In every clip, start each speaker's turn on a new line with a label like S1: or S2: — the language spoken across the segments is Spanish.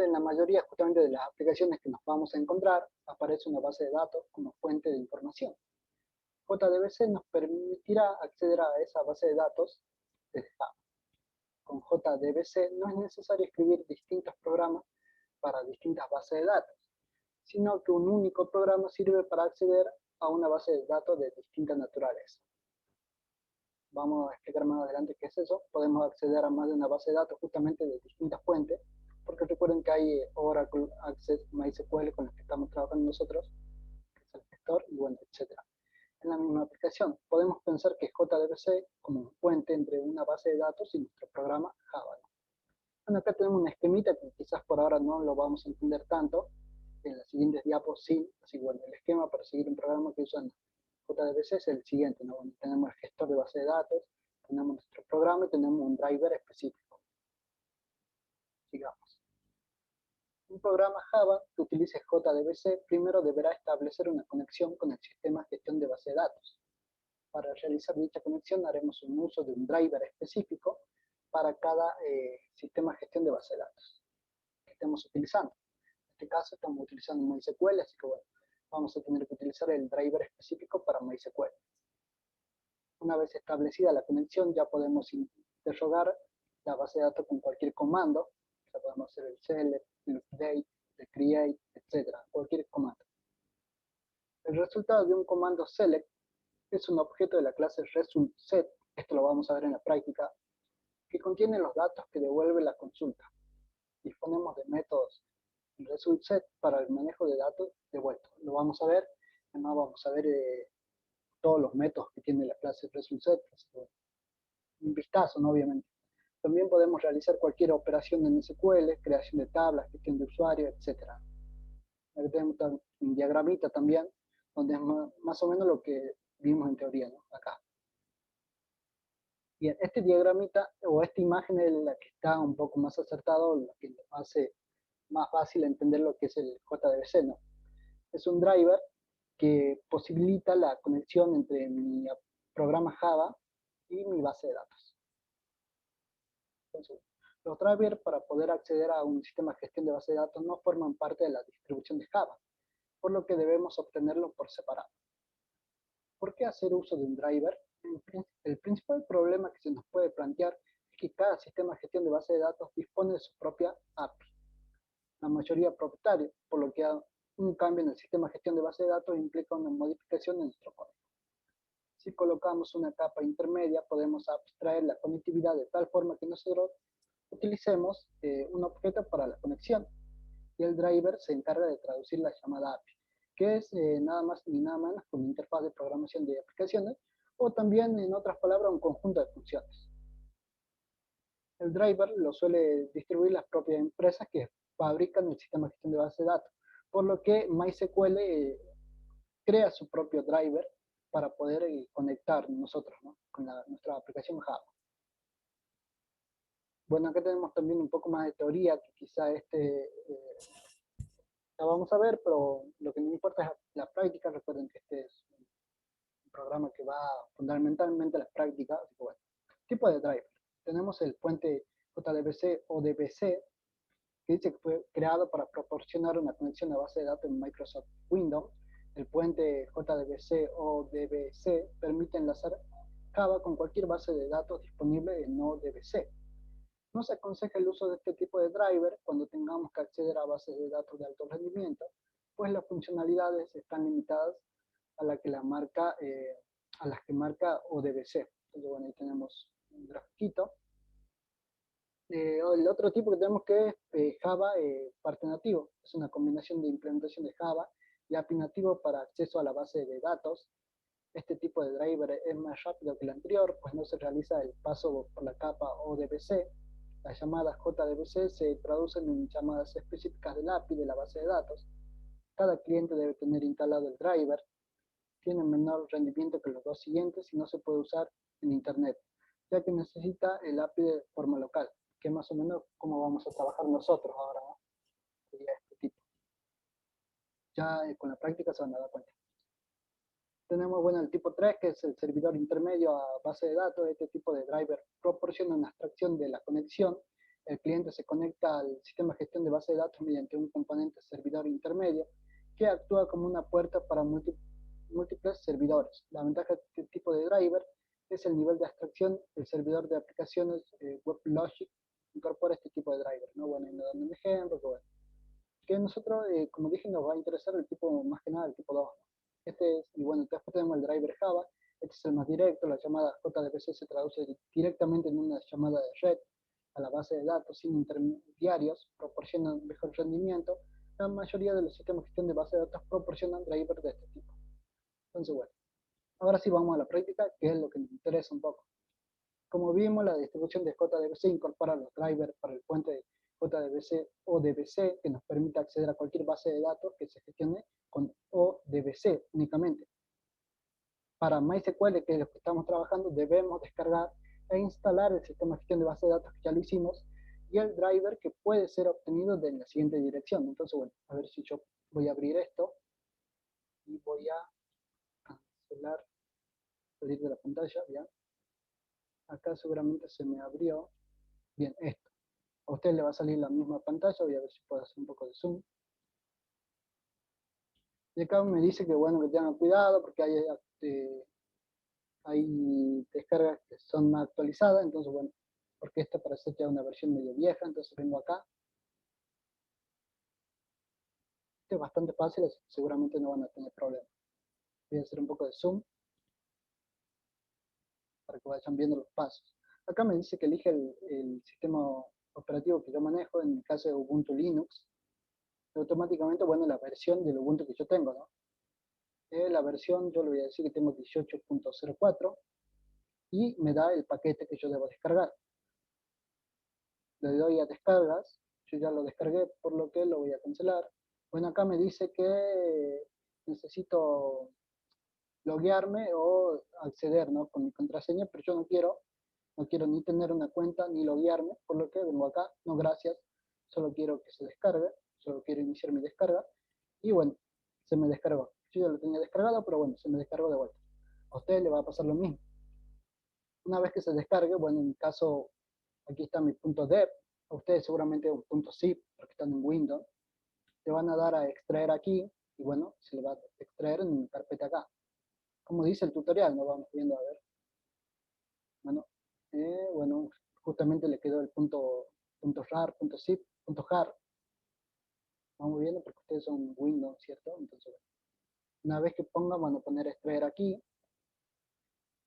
S1: en la mayoría justamente de las aplicaciones que nos vamos a encontrar, aparece una base de datos como fuente de información. JDBC nos permitirá acceder a esa base de datos desde Java. Con JDBC no es necesario escribir distintos programas para distintas bases de datos, sino que un único programa sirve para acceder a una base de datos de distinta naturaleza. Vamos a explicar más adelante qué es eso. Podemos acceder a más de una base de datos justamente de distintas fuentes, porque recuerden que hay Oracle, Access, MySQL con los que estamos trabajando nosotros, que es el gestor, y bueno, etcétera. En la misma aplicación, podemos pensar que JDBC como un puente entre una base de datos y nuestro programa Java. Bueno, acá tenemos una esquemita que quizás por ahora no lo vamos a entender tanto. En las siguientes diapos sí, así que bueno, el esquema para seguir un programa que usan JDBC es el siguiente, ¿no? Bueno, tenemos el gestor de base de datos, tenemos nuestro programa y tenemos un driver específico. Sigamos. Un programa Java que utilice JDBC primero deberá establecer una conexión con el sistema de gestión de base de datos. Para realizar dicha conexión haremos un uso de un driver específico para cada sistema de gestión de base de datos que estemos utilizando. En este caso estamos utilizando MySQL, así que bueno, vamos a tener que utilizar el driver específico para MySQL. Una vez establecida la conexión, ya podemos interrogar la base de datos con cualquier comando. Ya podemos hacer el select, el update, el create, etcétera, cualquier comando. El resultado de un comando select es un objeto de la clase resultSet, esto lo vamos a ver en la práctica, que contiene los datos que devuelve la consulta. Disponemos de métodos resultSet para el manejo de datos devueltos. Lo vamos a ver, además vamos a ver todos los métodos que tiene la clase resultSet, un vistazo, ¿no? Obviamente. También podemos realizar cualquier operación en SQL, creación de tablas, gestión de usuario, etc. Aquí tenemos un diagramita también, donde es más o menos lo que vimos en teoría, ¿no? Acá. Bien, este diagramita o esta imagen es la que está un poco más acertado, la que hace más fácil entender lo que es el JDBC, ¿no? Es un driver que posibilita la conexión entre mi programa Java y mi base de datos. Entonces, los drivers para poder acceder a un sistema de gestión de base de datos no forman parte de la distribución de Java, por lo que debemos obtenerlo por separado. ¿Por qué hacer uso de un driver? El principal problema que se nos puede plantear es que cada sistema de gestión de base de datos dispone de su propia API, la mayoría propietaria, por lo que un cambio en el sistema de gestión de base de datos implica una modificación en nuestro código. Si colocamos una capa intermedia, podemos abstraer la conectividad de tal forma que nosotros utilicemos un objeto para la conexión y el driver se encarga de traducir la llamada API, que es nada más ni nada menos que una interfaz de programación de aplicaciones o también, en otras palabras, un conjunto de funciones. El driver lo suele distribuir las propias empresas que fabrican el sistema de gestión de base de datos, por lo que MySQL crea su propio driver para poder conectar nosotros, ¿no? Con nuestra aplicación Java. Bueno, acá tenemos también un poco más de teoría, que quizá la vamos a ver, pero lo que nos importa es la práctica. Recuerden que este es un programa que va fundamentalmente a las prácticas. Así que bueno, tipo de driver. Tenemos el puente JDBC o DBC, que dice que fue creado para proporcionar una conexión a base de datos en Microsoft Windows. El puente JDBC o DBC permite enlazar Java con cualquier base de datos disponible en ODBC. No se aconseja el uso de este tipo de driver cuando tengamos que acceder a bases de datos de alto rendimiento, pues las funcionalidades están limitadas a, las que marca ODBC. Entonces, bueno, ahí tenemos un grafiquito. El otro tipo que tenemos que es Java parte nativo. Es una combinación de implementación de Java y API nativo para acceso a la base de datos. Este tipo de driver es más rápido que el anterior, pues no se realiza el paso por la capa ODBC. Las llamadas JDBC se traducen en llamadas específicas del API de la base de datos. Cada cliente debe tener instalado el driver. Tiene menor rendimiento que los dos siguientes y no se puede usar en Internet, ya que necesita el API de forma local, que es más o menos como vamos a trabajar nosotros ahora, ¿no? Sería este tipo. Ya con la práctica se van a dar cuenta. Tenemos, bueno, el tipo 3, que es el servidor intermedio a base de datos. Este tipo de driver proporciona una abstracción de la conexión el cliente se conecta al sistema de gestión de base de datos mediante un componente servidor intermedio que actúa como una puerta para múltiples servidores. La ventaja de este tipo de driver es el nivel de abstracción. El servidor de aplicaciones WebLogic incorpora este tipo de driver, ¿no? Bueno, y me dan un ejemplo, que nosotros, como dije, nos va a interesar el tipo, más que nada, el tipo 2. ¿No? Este es, y bueno, después tenemos el driver Java. Este es el más directo. La llamada JDBC se traduce directamente en una llamada de red a la base de datos sin intermediarios, proporcionan mejor rendimiento. La mayoría de los sistemas de gestión de base de datos proporcionan drivers de este tipo. Entonces, bueno, ahora sí vamos a la práctica, que es lo que nos interesa un poco. Como vimos, la distribución de JDBC incorpora los drivers para el puente de JDBC o DBC que nos permite acceder a cualquier base de datos que se gestione con ODBC únicamente. Para MySQL, que es lo que estamos trabajando, debemos descargar e instalar el sistema de gestión de base de datos que ya lo hicimos y el driver que puede ser obtenido de la siguiente dirección. Entonces, bueno, a ver si yo voy a abrir esto y voy a cancelar, salir de la pantalla, ¿ya? Acá seguramente se me abrió, bien, esto. A usted le va a salir la misma pantalla, voy a ver si puedo hacer un poco de zoom. Y acá me dice que bueno, que tengan cuidado porque hay descargas que son actualizadas, entonces bueno, porque esta parece ya una versión medio vieja, entonces vengo acá. Este es bastante fácil, así que seguramente no van a tener problemas. Voy a hacer un poco de zoom para que vayan viendo los pasos. Acá me dice que elige el sistema operativo que yo manejo, en mi caso de Ubuntu Linux. Y automáticamente, bueno, la versión del Ubuntu que yo tengo, ¿no? La versión, yo le voy a decir que tengo 18.04 y me da el paquete que yo debo descargar. Le doy a descargas, yo ya lo descargué, por lo que lo voy a cancelar. Bueno, acá me dice que necesito loguearme o acceder, ¿no? Con mi contraseña, pero yo no quiero ni tener una cuenta ni loguearme, por lo que vengo acá, no gracias, solo quiero que se descargue, solo quiero iniciar mi descarga, y bueno, se me descargó. Yo ya lo tenía descargado, pero bueno, se me descargó de vuelta. A usted le va a pasar lo mismo. Una vez que se descargue, bueno, en mi caso, aquí está mi punto .dev, a ustedes seguramente un punto .zip, porque están en Windows, le van a dar a extraer aquí, y bueno, se le va a extraer en mi carpeta acá. Como dice el tutorial, nos vamos viendo a ver. Bueno, justamente le quedó el punto .rar, punto .zip, punto .jar. Vamos viendo porque ustedes son Windows, ¿cierto? Entonces, una vez que pongan, van a poner extraer aquí,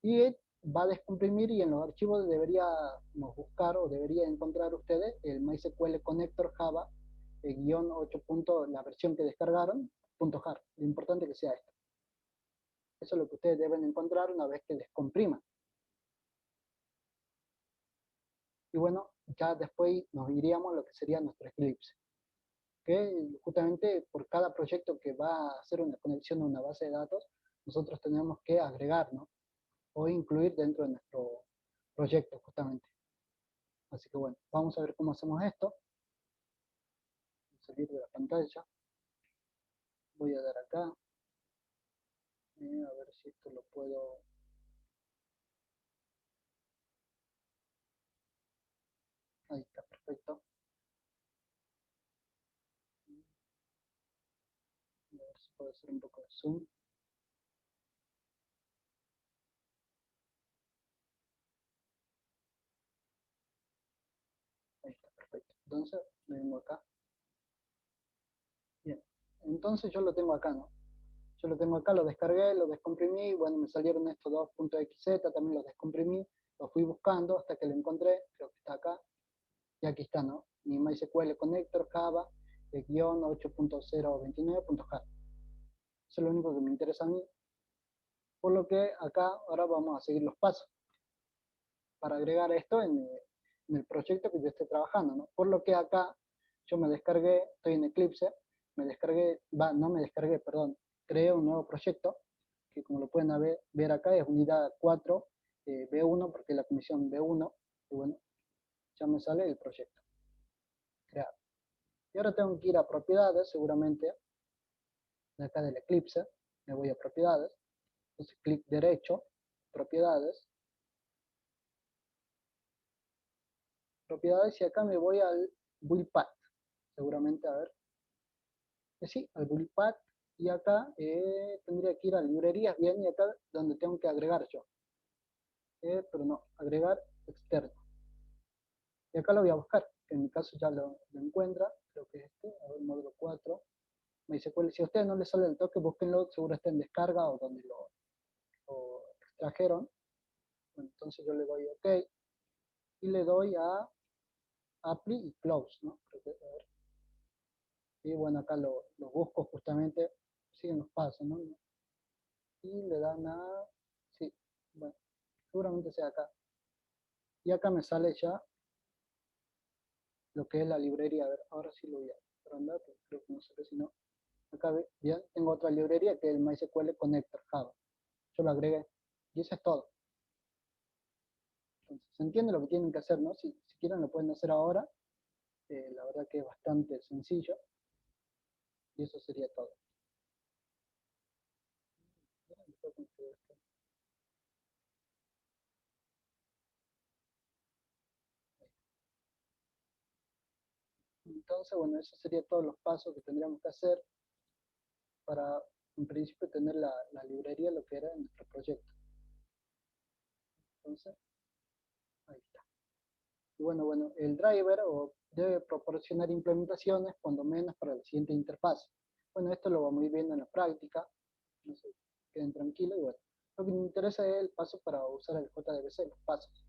S1: y va a descomprimir y en los archivos deberíamos buscar o debería encontrar ustedes el MySQL Connector Java guión 8. La versión que descargaron, .jar. Lo importante es que sea esto. Eso es lo que ustedes deben encontrar una vez que descompriman. Y bueno, ya después nos iríamos a lo que sería nuestro Eclipse, que justamente por cada proyecto que va a hacer una conexión a una base de datos, nosotros tenemos que agregar, ¿no? O incluir dentro de nuestro proyecto, justamente. Así que bueno, vamos a ver cómo hacemos esto. Voy a salir de la pantalla. Voy a dar acá. A ver si esto lo puedo... Ahí está, perfecto. A ver si puedo hacer un poco de zoom. Ahí está, perfecto. Entonces, me vengo acá. Bien. Entonces yo lo tengo acá, ¿no? Yo lo tengo acá, lo descargué, lo descomprimí, bueno, me salieron estos dos .xz, también los descomprimí, los fui buscando hasta que lo encontré, creo que está acá, y aquí está, ¿no? Mi MySQL Connector Java, de guión 8.029.java. Eso es lo único que me interesa a mí, por lo que acá ahora vamos a seguir los pasos para agregar esto en el proyecto que yo esté trabajando, ¿no? Por lo que acá yo me descargué, estoy en Eclipse, no me descargué, perdón, creé un nuevo proyecto, que como lo pueden ver acá es unidad 4, B1, porque es la comisión B1, y bueno, ya me sale el proyecto creado. Y ahora tengo que ir a propiedades, seguramente, de acá del Eclipse, me voy a propiedades, entonces clic derecho, propiedades, propiedades y acá me voy al build path. Seguramente, a ver. Sí, al build path y acá tendría que ir a librerías, bien, y acá donde tengo que agregar yo. Pero no, agregar externo. Y acá lo voy a buscar, que en mi caso ya lo encuentra, creo que es este, a ver, módulo 4. Me dice, si a ustedes no les sale el toque, búsquenlo, seguro está en descarga o donde lo extrajeron. Bueno, entonces yo le doy OK y le doy a Apply y Close, ¿no? Creo que, a ver. Y bueno, acá lo busco justamente, siguen los pasos, ¿no? Y le dan a, sí, bueno, seguramente sea acá. Y acá me sale ya lo que es la librería. A ver, ahora sí lo voy a andar, pero creo que no sé si no. Acá bien, tengo otra librería que es el MySQL Connector Java. Yo lo agregué. Y eso es todo. Entonces, se entiende lo que tienen que hacer, ¿no? Si quieren lo pueden hacer ahora. La verdad que es bastante sencillo. Y eso sería todo. Entonces, bueno, esos serían todos los pasos que tendríamos que hacer para, en principio, tener la librería, lo que era en nuestro proyecto. Entonces, ahí está. Y bueno, el driver debe proporcionar implementaciones, cuando menos, para la siguiente interfaz. Bueno, esto lo vamos a ir viendo en la práctica. No sé, queden tranquilos. Y bueno, lo que me interesa es el paso para usar el JDBC, los pasos.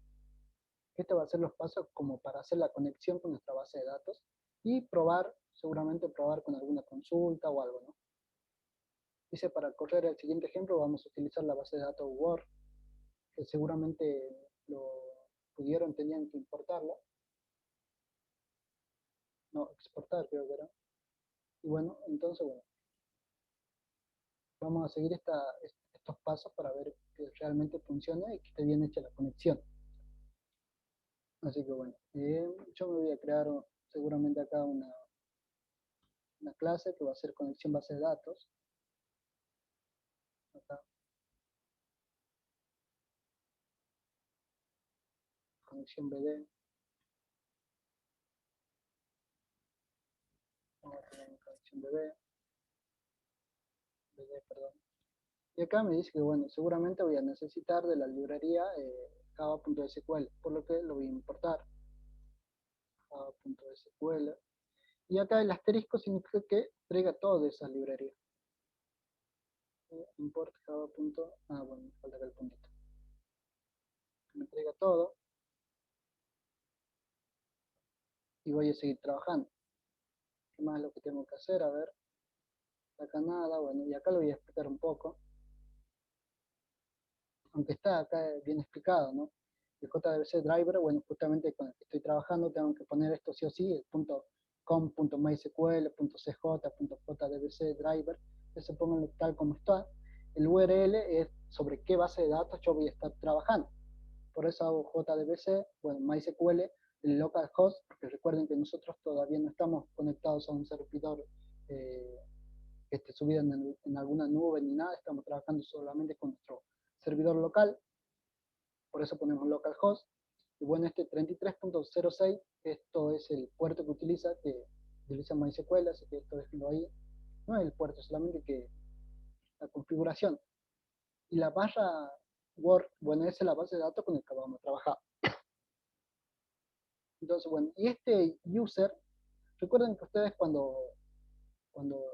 S1: Este va a ser los pasos como para hacer la conexión con nuestra base de datos y probar, seguramente probar con alguna consulta o algo, ¿no? Dice, para correr el siguiente ejemplo vamos a utilizar la base de datos Word, que seguramente lo pudieron, tenían que importarla. No, exportar creo que era. Y bueno, entonces, bueno, vamos a seguir estos pasos para ver que realmente funcione y que esté bien hecha la conexión. Así que bueno, yo me voy a crear seguramente acá una clase que va a ser conexión base de datos. Acá, conexión BD. Vamos a tener una conexión BD, perdón. Y acá me dice que, bueno, seguramente voy a necesitar de la librería java.sql, por lo que lo voy a importar, java.sql. Y acá el asterisco significa que traiga todo de esa librería. Import java. Bueno, me falta acá el puntito. Que me traiga todo. Y voy a seguir trabajando. ¿Qué más es lo que tengo que hacer? A ver, acá nada, bueno, y acá lo voy a explicar un poco. Aunque está acá bien explicado, ¿no? El JDBC driver, bueno, justamente con el que estoy trabajando tengo que poner esto sí o sí, el .com.mysql, .cj.jdbc driver, eso pongo tal como está. El URL es sobre qué base de datos yo voy a estar trabajando. Por eso hago JDBC, bueno, MySQL, el localhost, porque recuerden que nosotros todavía no estamos conectados a un servidor que esté subido en alguna nube ni nada, estamos trabajando solamente con nuestro servidor local, por eso ponemos localhost. Y bueno, este 33.06, esto es el puerto que utiliza MySQL, así que esto déjenlo ahí. No es el puerto, solamente que la configuración. Y la barra Word, bueno, esa es la base de datos con la que vamos a trabajar. Entonces, bueno, y este user, recuerden que ustedes cuando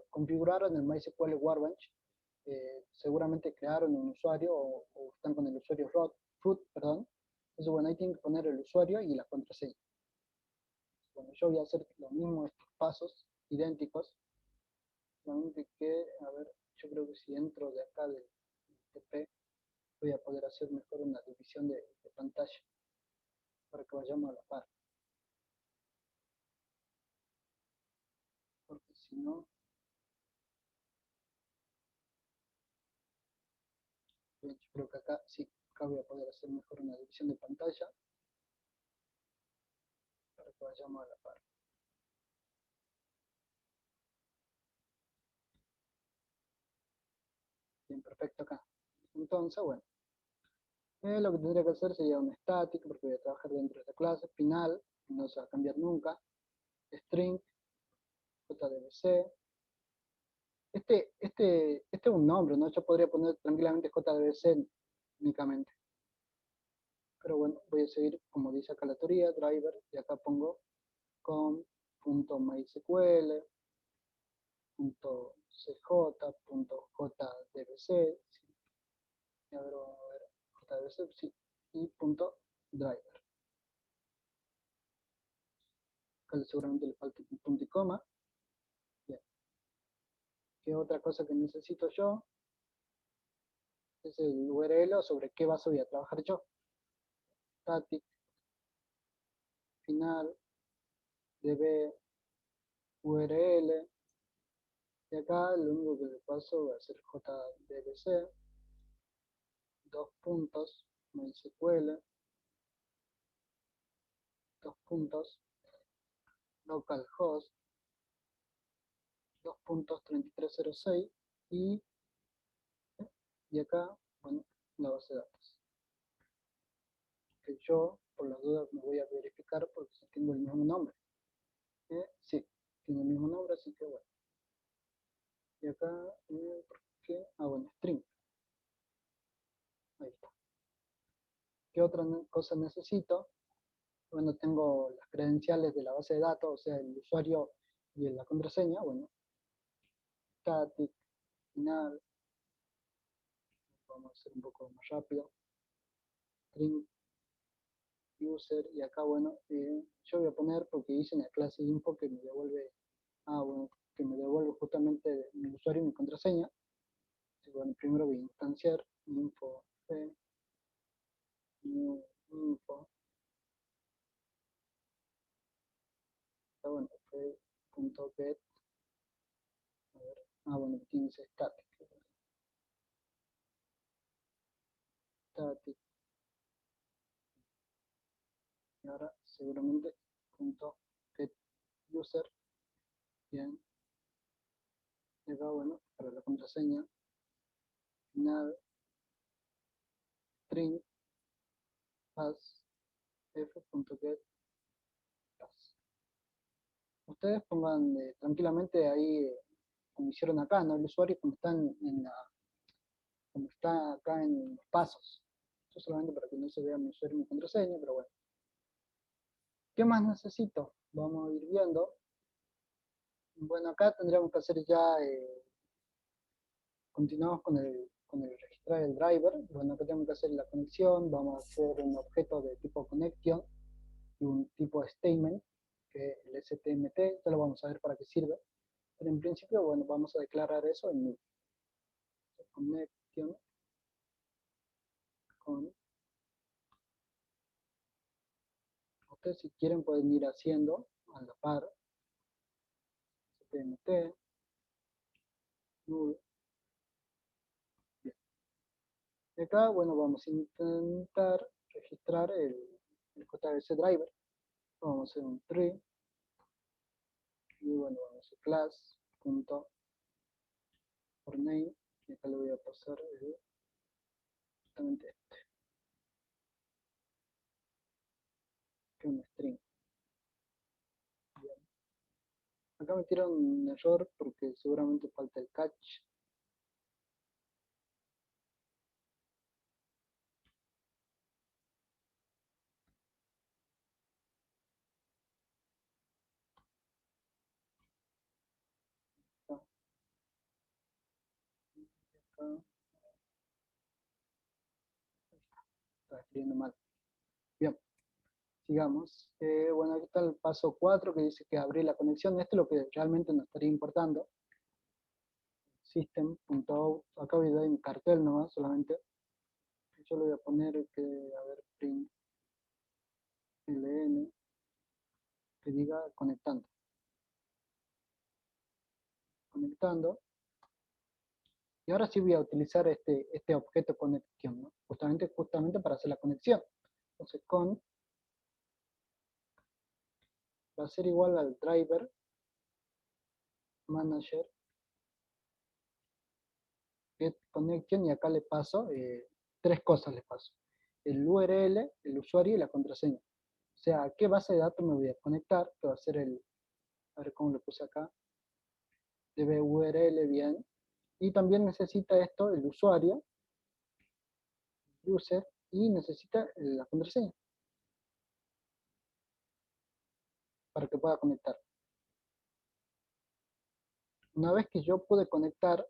S1: configuraron el MySQL Workbench, seguramente crearon un usuario o están con el usuario root, perdón. Entonces, bueno, ahí tienen que poner el usuario y la contraseña. Bueno, yo voy a hacer lo mismo, estos pasos idénticos, solamente que, a ver, yo creo que si entro de acá del TP, voy a poder hacer mejor una división de pantalla para que vayamos a la par. Porque si no, yo creo que acá sí, acá voy a poder hacer mejor una división de pantalla para que vayamos a la par. Bien, perfecto acá. Entonces, bueno, lo que tendría que hacer sería un static, porque voy a trabajar dentro de esta clase, final, no se va a cambiar nunca, string, JDBC. Este es un nombre, ¿no? Yo podría poner tranquilamente JDBC únicamente. Pero bueno, voy a seguir como dice acá la teoría, driver, y acá pongo com.mysql, .cj.jdbc, y a ver, jdbc, sí, y punto driver. Acá seguramente le falta un punto y coma. Bien. ¿Qué otra cosa que necesito yo? Es el URL sobre qué base voy a trabajar yo. Static, final, db, URL, y acá lo único que le paso va a ser jdbc, dos puntos, MySQL, dos puntos, localhost, dos puntos 3306 y acá, bueno, la base de datos. Que yo, por las dudas, me voy a verificar porque si tengo el mismo nombre. Sí, tiene el mismo nombre, así que bueno. Y acá, ¿por qué? Ah, bueno, string. Ahí está. ¿Qué otra cosa necesito? Bueno, tengo las credenciales de la base de datos, o sea, el usuario y la contraseña. Bueno, static, final. Vamos a hacer un poco más rápido. String, user, y acá, bueno, yo voy a poner, porque hice en la clase info que me devuelve, bueno, que me devuelve justamente mi usuario y mi contraseña. Así que, bueno, primero voy a instanciar info, new info, bueno, .get, a ver, bueno, tiene static, y ahora seguramente .get user, bien, y acá, bueno, para la contraseña, final, string, pass, f.get, pass. Ustedes pongan tranquilamente ahí, como hicieron acá, ¿no? El usuario como como está acá en los pasos. Esto solamente para que no se vea mi usuario y mi contraseña, pero bueno. ¿Qué más necesito? Vamos a ir viendo. Bueno, acá tendríamos que hacer ya, continuamos con el registrar el driver. Bueno, acá tenemos que hacer la conexión, vamos a hacer un objeto de tipo connection y un tipo statement, que es el STMT, ya lo vamos a ver para qué sirve. Pero en principio, bueno, vamos a declarar eso en connection con. Ustedes si quieren pueden ir haciendo a la par, STMT, null. Bien. Y acá, bueno, vamos a intentar registrar el JBC driver. Vamos a hacer un tree. Y bueno, vamos a hacer class punto for name. Y acá le voy a pasar justamente este, que es un string. Bien. Acá me tiraron un error porque seguramente falta el catch. Acá, acá, está escribiendo mal. Bien. Sigamos. Bueno, aquí está el paso 4 que dice que abrir la conexión. Esto es lo que realmente nos estaría importando. System.out. Acá voy a dar un cartel nomás solamente. Yo le voy a poner que, a ver, print ln, que diga conectando. Conectando. Y ahora sí voy a utilizar este objeto conexión, ¿no? Justamente para hacer la conexión. Entonces con va a ser igual al driver manager get connection, y acá le paso tres cosas le paso. El URL, el usuario y la contraseña. sea, a qué base de datos me voy a conectar, que va a ser a ver cómo lo puse acá, dbURL, bien, y también necesita esto, el usuario, user, y necesita la contraseña para que pueda conectar. Una vez que yo pude conectar,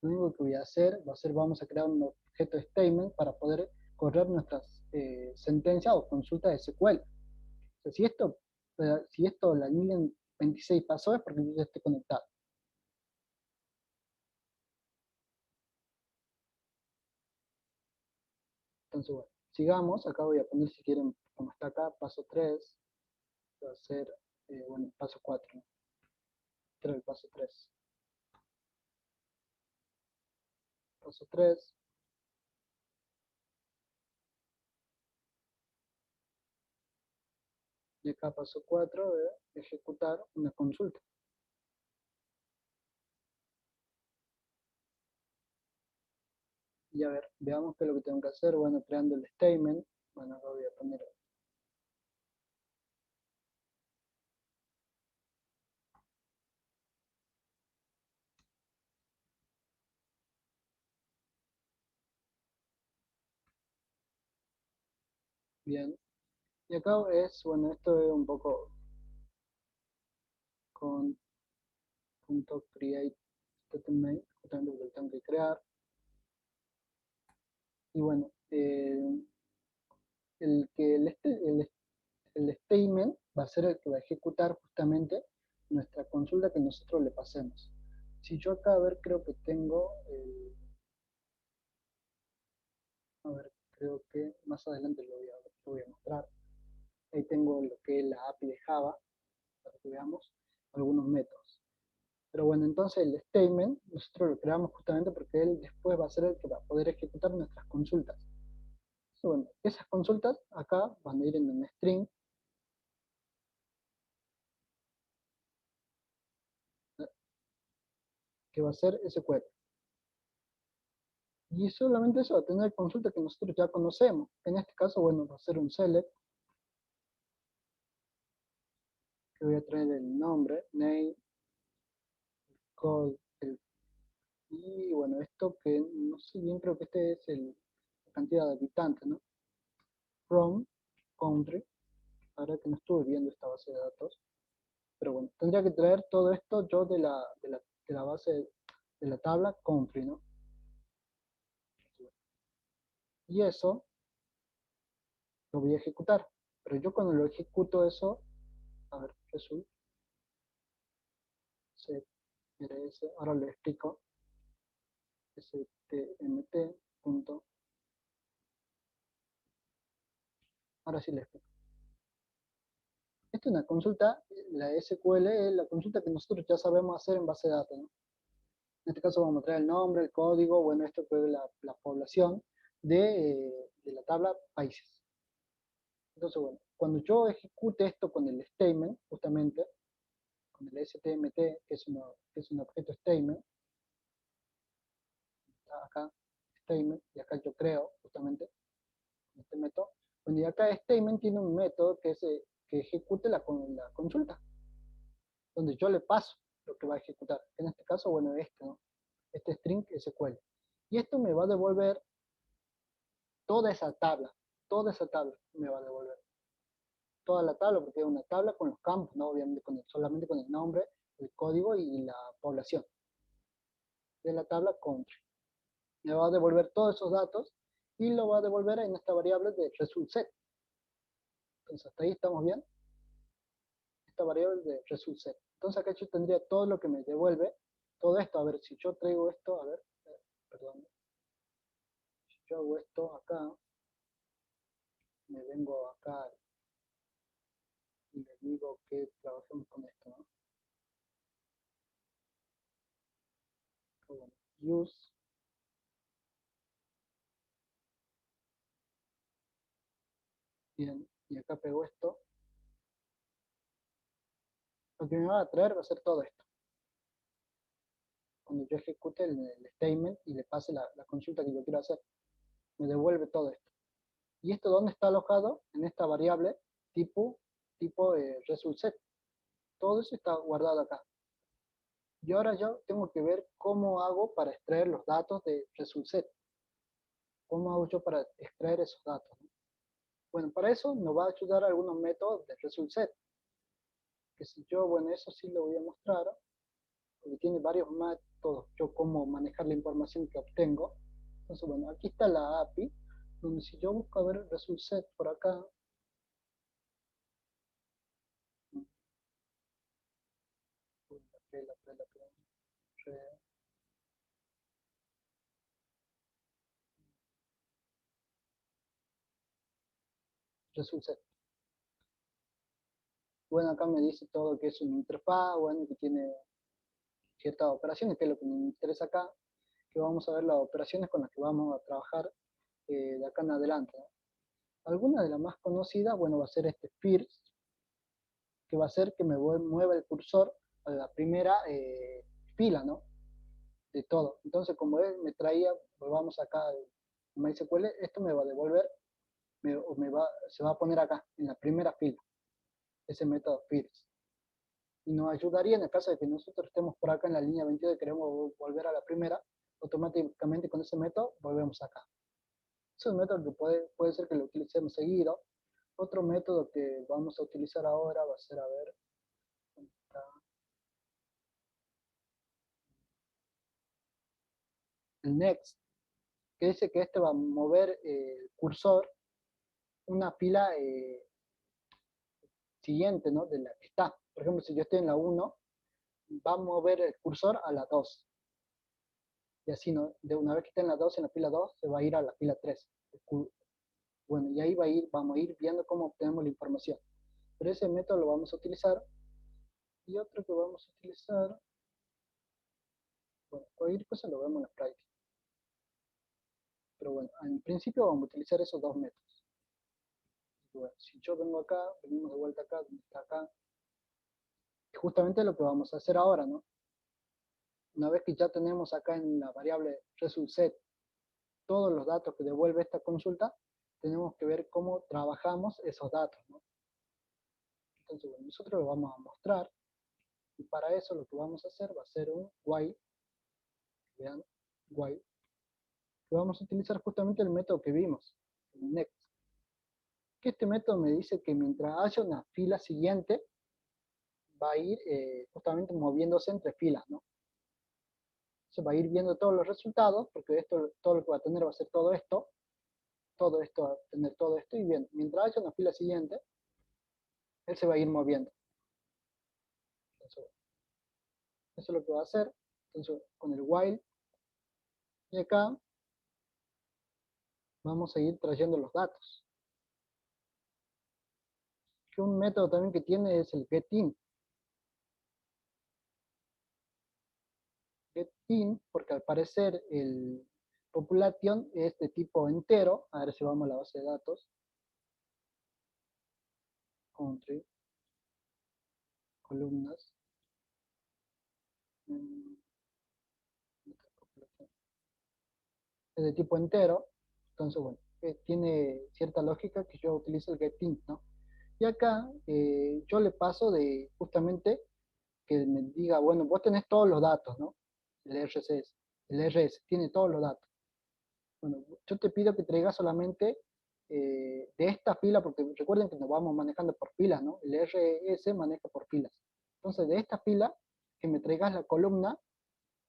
S1: lo único que voy a hacer va a ser, vamos a crear un objeto statement para poder correr nuestras sentencias o consultas de SQL. O sea, si esto, la línea 26 pasó, es porque yo ya estoy conectado. Entonces, bueno, sigamos. Acá voy a poner, si quieren, como está acá, paso 3. Va a ser, bueno, paso 4. ¿No? Este era el paso 3. Paso 3. Y acá paso 4 de ejecutar una consulta. Y a ver, veamos qué es lo que tengo que hacer. Bueno, creando el statement. Bueno, acá voy a poner bien. Y acá es, bueno, esto es un poco con punto create statement, justamente porque lo tengo que crear. Y bueno, el statement va a ser el que va a ejecutar justamente nuestra consulta que nosotros le pasemos. Si yo acá, a ver, creo que tengo, a ver, creo que más adelante lo voy a mostrar. Ahí tengo lo que es la API de Java, para que veamos algunos métodos. Pero bueno, entonces el statement nosotros lo creamos justamente porque él después va a ser el que va a poder ejecutar nuestras consultas. Entonces, bueno, esas consultas acá van a ir en un string, que va a ser SQL. Y solamente eso va a tener consultas que nosotros ya conocemos. En este caso, bueno, va a ser un select, que voy a traer el nombre, name, code, y bueno, esto que no sé bien, creo que este es la cantidad de habitantes, ¿no? From, country, ahora que no estuve viendo esta base de datos, pero bueno, tendría que traer todo esto yo de la base, de la tabla country, ¿no? Y eso lo voy a ejecutar, pero yo cuando lo ejecuto eso, a ver, result, CRS, ahora le explico, stmt, punto, ahora sí le explico. Esta es una consulta, la SQL es la consulta que nosotros ya sabemos hacer en base de datos, ¿no? En este caso vamos a traer el nombre, el código, bueno, esto fue la población de la tabla países. Entonces, bueno, cuando yo ejecute esto con el statement, justamente, con el stmt, que es un objeto statement, está acá, statement, y acá yo creo, justamente, este método. Bueno, y acá statement tiene un método que ejecute la consulta, donde yo le paso lo que va a ejecutar. En este caso, bueno, ¿no? Este string SQL. Y esto me va a devolver toda esa tabla me va a devolver. Toda la tabla, porque es una tabla con los campos, ¿no? Obviamente solamente con el nombre, el código y la población de la tabla country. Me va a devolver todos esos datos y lo va a devolver en esta variable de result set. Entonces, hasta ahí estamos bien. Esta variable de result set. Entonces, acá yo tendría todo lo que me devuelve, todo esto. A ver, si yo traigo esto, a ver, perdón. Si yo hago esto acá, me vengo acá y le digo que trabajemos con esto, ¿no? Bueno, use, bien, y acá pego esto. Lo que me va a traer va a ser todo esto. Cuando yo ejecute el statement y le pase la consulta que yo quiero hacer, me devuelve todo esto. ¿Y esto dónde está alojado? En esta variable tipo result set. Todo eso está guardado acá. Y ahora yo tengo que ver cómo hago para extraer los datos de result set. ¿Cómo hago yo para extraer esos datos? Bueno, para eso nos va a ayudar algunos métodos de result set. Que si yo, bueno, eso sí lo voy a mostrar, porque tiene varios métodos, yo cómo manejar la información que obtengo. Entonces, bueno, aquí está la API, donde si yo busco a ver result set por acá, result set. Bueno, acá me dice todo que es una interfaz, bueno, que tiene ciertas operaciones, que es lo que me interesa acá, que vamos a ver las operaciones con las que vamos a trabajar de acá en adelante, ¿no? Alguna de las más conocidas, bueno, va a ser este first, que va a hacer que me mueva el cursor a la primera fila, ¿no? De todo. Entonces, como él me traía, volvamos acá al MySQL, esto me va a devolver, se va a poner acá, en la primera fila, ese método first. Y nos ayudaría en el caso de que nosotros estemos por acá en la línea 22 y queremos volver a la primera, automáticamente con ese método volvemos acá. Ese es un método que puede ser que lo utilicemos seguido. Otro método que vamos a utilizar ahora va a ser, a ver, el next, que dice que este va a mover el cursor una fila siguiente, ¿no? De la que está. Por ejemplo, si yo estoy en la 1, va a mover el cursor a la 2. Y así, ¿no? De una vez que esté en la 2, en la fila 2, se va a ir a la fila 3. Bueno, y ahí vamos a ir viendo cómo obtenemos la información. Pero ese método lo vamos a utilizar. Y otro que vamos a utilizar, bueno, cualquier cosa lo vemos en la práctica. Pero bueno, en principio vamos a utilizar esos dos métodos. Bueno, si yo vengo acá, venimos de vuelta acá, donde está acá, justamente lo que vamos a hacer ahora, ¿no? Una vez que ya tenemos acá en la variable result set todos los datos que devuelve esta consulta, tenemos que ver cómo trabajamos esos datos, ¿no? Entonces, bueno, nosotros lo vamos a mostrar, y para eso lo que vamos a hacer va a ser un while, vean, while, que vamos a utilizar justamente el método que vimos, el next. Que este método me dice que mientras haya una fila siguiente, va a ir justamente moviéndose entre filas, ¿no? Se va a ir viendo todos los resultados, porque esto, todo lo que va a tener va a ser todo esto va a tener todo esto, y bien, mientras haya una fila siguiente, él se va a ir moviendo. Entonces, eso es lo que va a hacer. Entonces, con el while, y acá vamos a ir trayendo los datos. Que un método también que tiene es el getIn. GetIn, porque al parecer el population es de tipo entero. A ver si vamos a la base de datos. Country, columnas. Es de tipo entero. Entonces, bueno, tiene cierta lógica que yo utilizo el getIn, ¿no? Y acá yo le paso de justamente que me diga, bueno, vos tenés todos los datos, ¿no? El RSS, el RS tiene todos los datos. Bueno, yo te pido que traigas solamente de esta fila, porque recuerden que nos vamos manejando por filas, ¿no? El RS maneja por filas. Entonces, de esta fila, que me traigas la columna,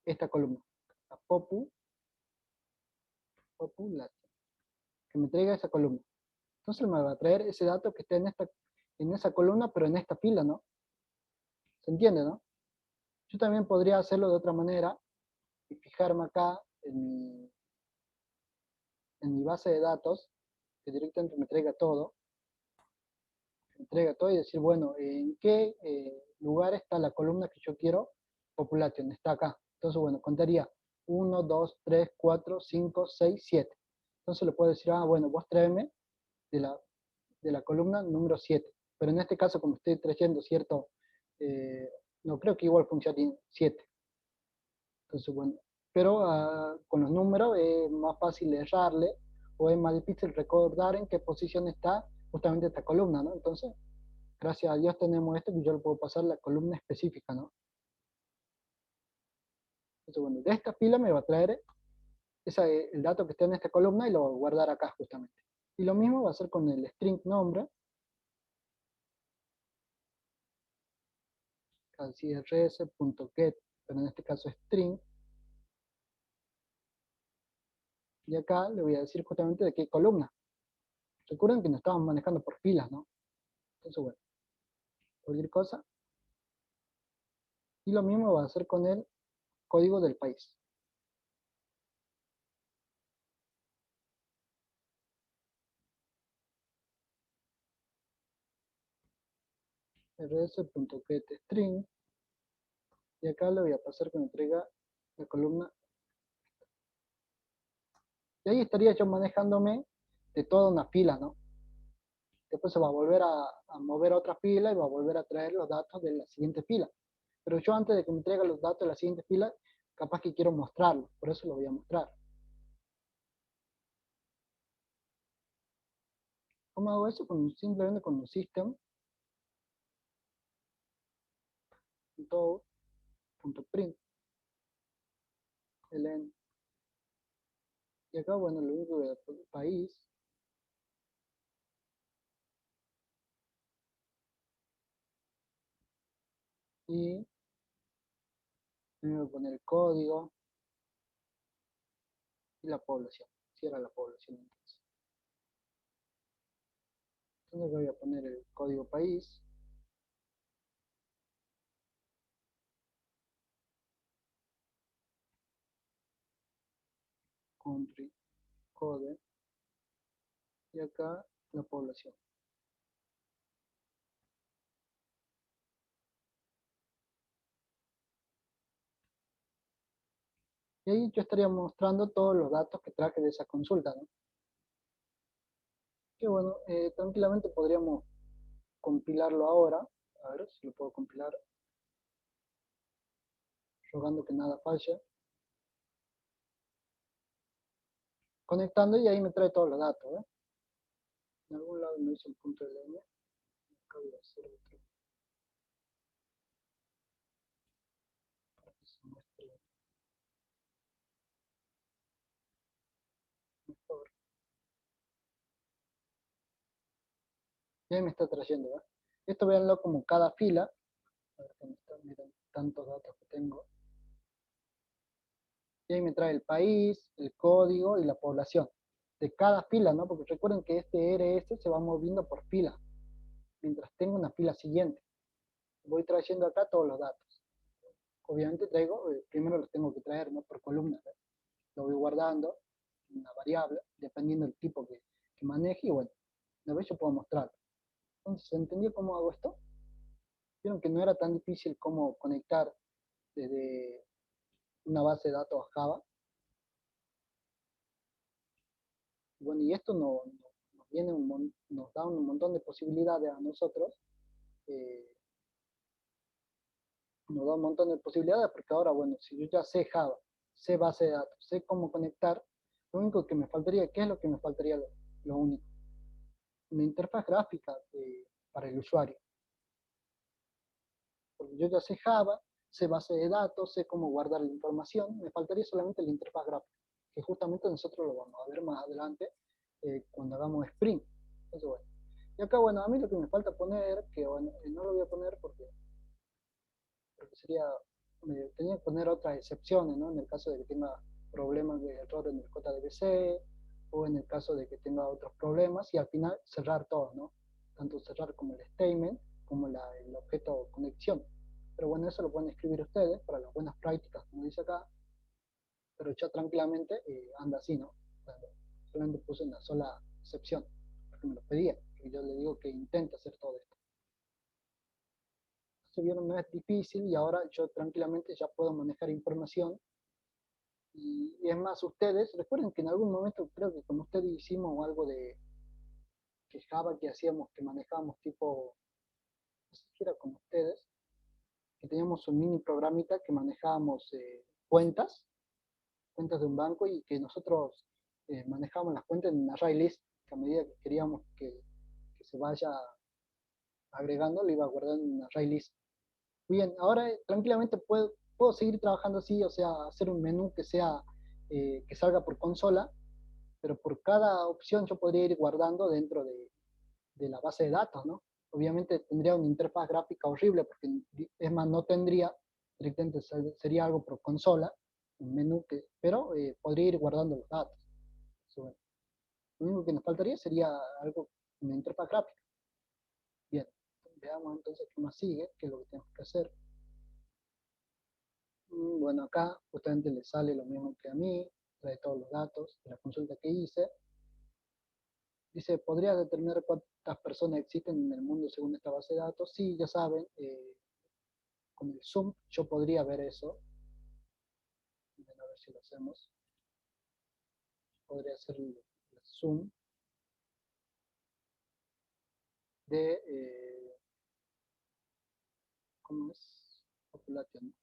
S1: esta columna, la population, que me traiga esa columna. Entonces me va a traer ese dato que está en esa columna, pero en esta fila, ¿no? ¿Se entiende, no? Yo también podría hacerlo de otra manera y fijarme acá en mi base de datos, que directamente me traiga todo y decir, bueno, ¿en qué lugar está la columna que yo quiero population? Está acá. Entonces, bueno, contaría 1, 2, 3, 4, 5, 6, 7. Entonces le puedo decir, bueno, vos tráeme de la columna número 7. Pero en este caso, como estoy trayendo cierto, no creo que igual funcione 7. Entonces, bueno, pero con los números es más fácil errarle o es más difícil recordar en qué posición está justamente esta columna, ¿no? Entonces, gracias a Dios tenemos esto que yo le puedo pasar la columna específica, ¿no? Entonces, bueno, de esta fila me va a traer el dato que está en esta columna y lo voy a guardar acá justamente. Y lo mismo va a hacer con el string nombre, así rs.get, pero en este caso string, y acá le voy a decir justamente de qué columna. Recuerden que nos estamos manejando por filas, ¿no? Entonces, bueno, cualquier cosa. Y lo mismo va a hacer con el código del país. rs.getString, y acá le voy a pasar que me traiga la columna. Y ahí estaría yo manejándome de toda una fila, ¿no? Después se va a volver a mover a otra fila y va a volver a traer los datos de la siguiente fila. Pero yo antes de que me traiga los datos de la siguiente fila, capaz que quiero mostrarlo, por eso lo voy a mostrar. ¿Cómo hago eso? Simplemente con un system.out.print, ln. Y acá, bueno, lo único que voy a poner país, y me voy a poner el código y la población, si era la población entonces. Entonces voy a poner el código país, country, code, y acá la población. Y ahí yo estaría mostrando todos los datos que traje de esa consulta, ¿no? Que bueno, tranquilamente podríamos compilarlo ahora. A ver si lo puedo compilar, rogando que nada falle. Conectando y ahí me trae todos los datos, ¿eh? En algún lado me hizo el punto de línea. Acá voy a hacer otro para que se muestre mejor. Y ahí me está trayendo, ¿eh? Esto véanlo como cada fila. A ver, ¿dónde está? Miren, tantos datos que tengo. Y ahí me trae el país, el código y la población de cada fila, ¿no? Porque recuerden que este RS se va moviendo por fila, mientras tengo una fila siguiente. Voy trayendo acá todos los datos. Obviamente traigo, primero los tengo que traer, ¿no? Por columna, ¿no? Lo voy guardando, una variable, dependiendo del tipo que maneje, y bueno, una vez yo puedo mostrarlo. Entonces, ¿se entendió cómo hago esto? Vieron que no era tan difícil cómo conectar desde una base de datos a Java. Bueno, y esto nos da un montón de posibilidades a nosotros, eh, nos da un montón de posibilidades porque ahora, bueno, si yo ya sé Java, sé base de datos, sé cómo conectar, lo único que me faltaría, ¿qué es lo que me faltaría? Lo único, una interfaz gráfica para el usuario. Porque yo ya sé Java, sé base de datos, sé cómo guardar la información, me faltaría solamente la interfaz gráfica, que justamente nosotros lo vamos a ver más adelante cuando hagamos Spring. Entonces, bueno. Y acá, bueno, a mí lo que me falta poner, que bueno, no lo voy a poner porque sería, tenía que poner otras excepciones, ¿no? En el caso de que tenga problemas de error en el JDBC, o en el caso de que tenga otros problemas, y al final cerrar todo, ¿no? Tanto cerrar como el statement, como el objeto conexión. Pero bueno, eso lo pueden escribir ustedes para las buenas prácticas, como dice acá, pero ya tranquilamente anda así, ¿no? Solamente puse una sola excepción, porque me lo pedía, y yo le digo que intente hacer todo esto. Si vieron, no es difícil y ahora yo tranquilamente ya puedo manejar información. Y es más, ustedes, recuerden que en algún momento creo que con ustedes hicimos algo de que Java que hacíamos, que manejábamos tipo, no sé si era con ustedes, que teníamos un mini programita que manejábamos cuentas de un banco y que nosotros manejábamos las cuentas en un array list, que a medida que queríamos que se vaya agregando, lo iba a guardar en un array list. Bien, ahora tranquilamente puedo seguir trabajando así, o sea, hacer un menú que sea, que salga por consola, pero por cada opción yo podría ir guardando dentro de la base de datos, ¿no? Obviamente tendría una interfaz gráfica horrible, porque es más, no tendría, directamente sería algo por consola, un menú que, pero podría ir guardando los datos. Bueno, lo único que nos faltaría sería algo, una interfaz gráfica. Bien, veamos entonces qué más sigue, qué es lo que tenemos que hacer. Bueno, acá justamente le sale lo mismo que a mí, trae todos los datos de la consulta que hice. Dice, ¿podrías determinar cuántas personas existen en el mundo según esta base de datos? Sí, ya saben, con el zoom yo podría ver eso. A ver si lo hacemos. Podría hacer el zoom de, ¿cómo es? Population,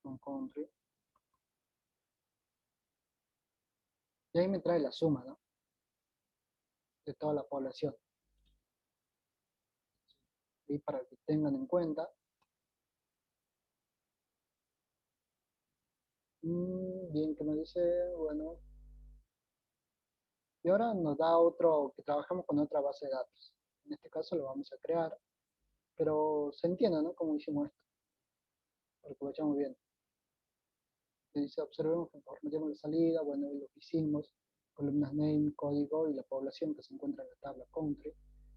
S1: con country. Y ahí me trae la suma, ¿no? De toda la población. Y para que tengan en cuenta. Bien, que me dice, bueno. Y ahora nos da otro, que trabajamos con otra base de datos. En este caso lo vamos a crear. Pero se entiende, ¿no? Cómo hicimos esto. Para que vayamos bien. Que dice, observemos que formatemos la salida, bueno, y lo que hicimos, columnas name, código y la población que se encuentra en la tabla country.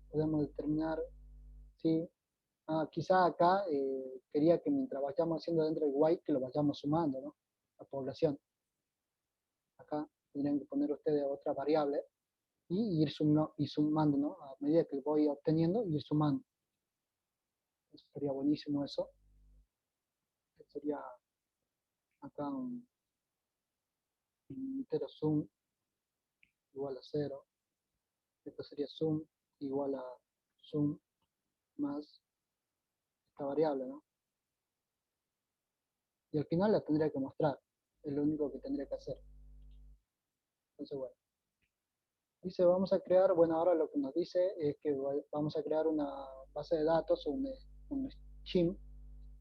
S1: Podemos determinar, ¿sí? Quizá acá quería que mientras vayamos haciendo dentro del white, que lo vayamos sumando, ¿no? La población. Acá tendrían que poner ustedes otra variable y ir sumando, ¿no? A medida que voy obteniendo, ir sumando. Eso sería buenísimo eso. Sería acá un entero sum igual a 0. Esto sería sum igual a sum más esta variable, ¿no? Y al final la tendría que mostrar. Es lo único que tendría que hacer. Entonces, bueno. Dice, vamos a crear, bueno, ahora lo que nos dice es que vamos a crear una base de datos, un scheme,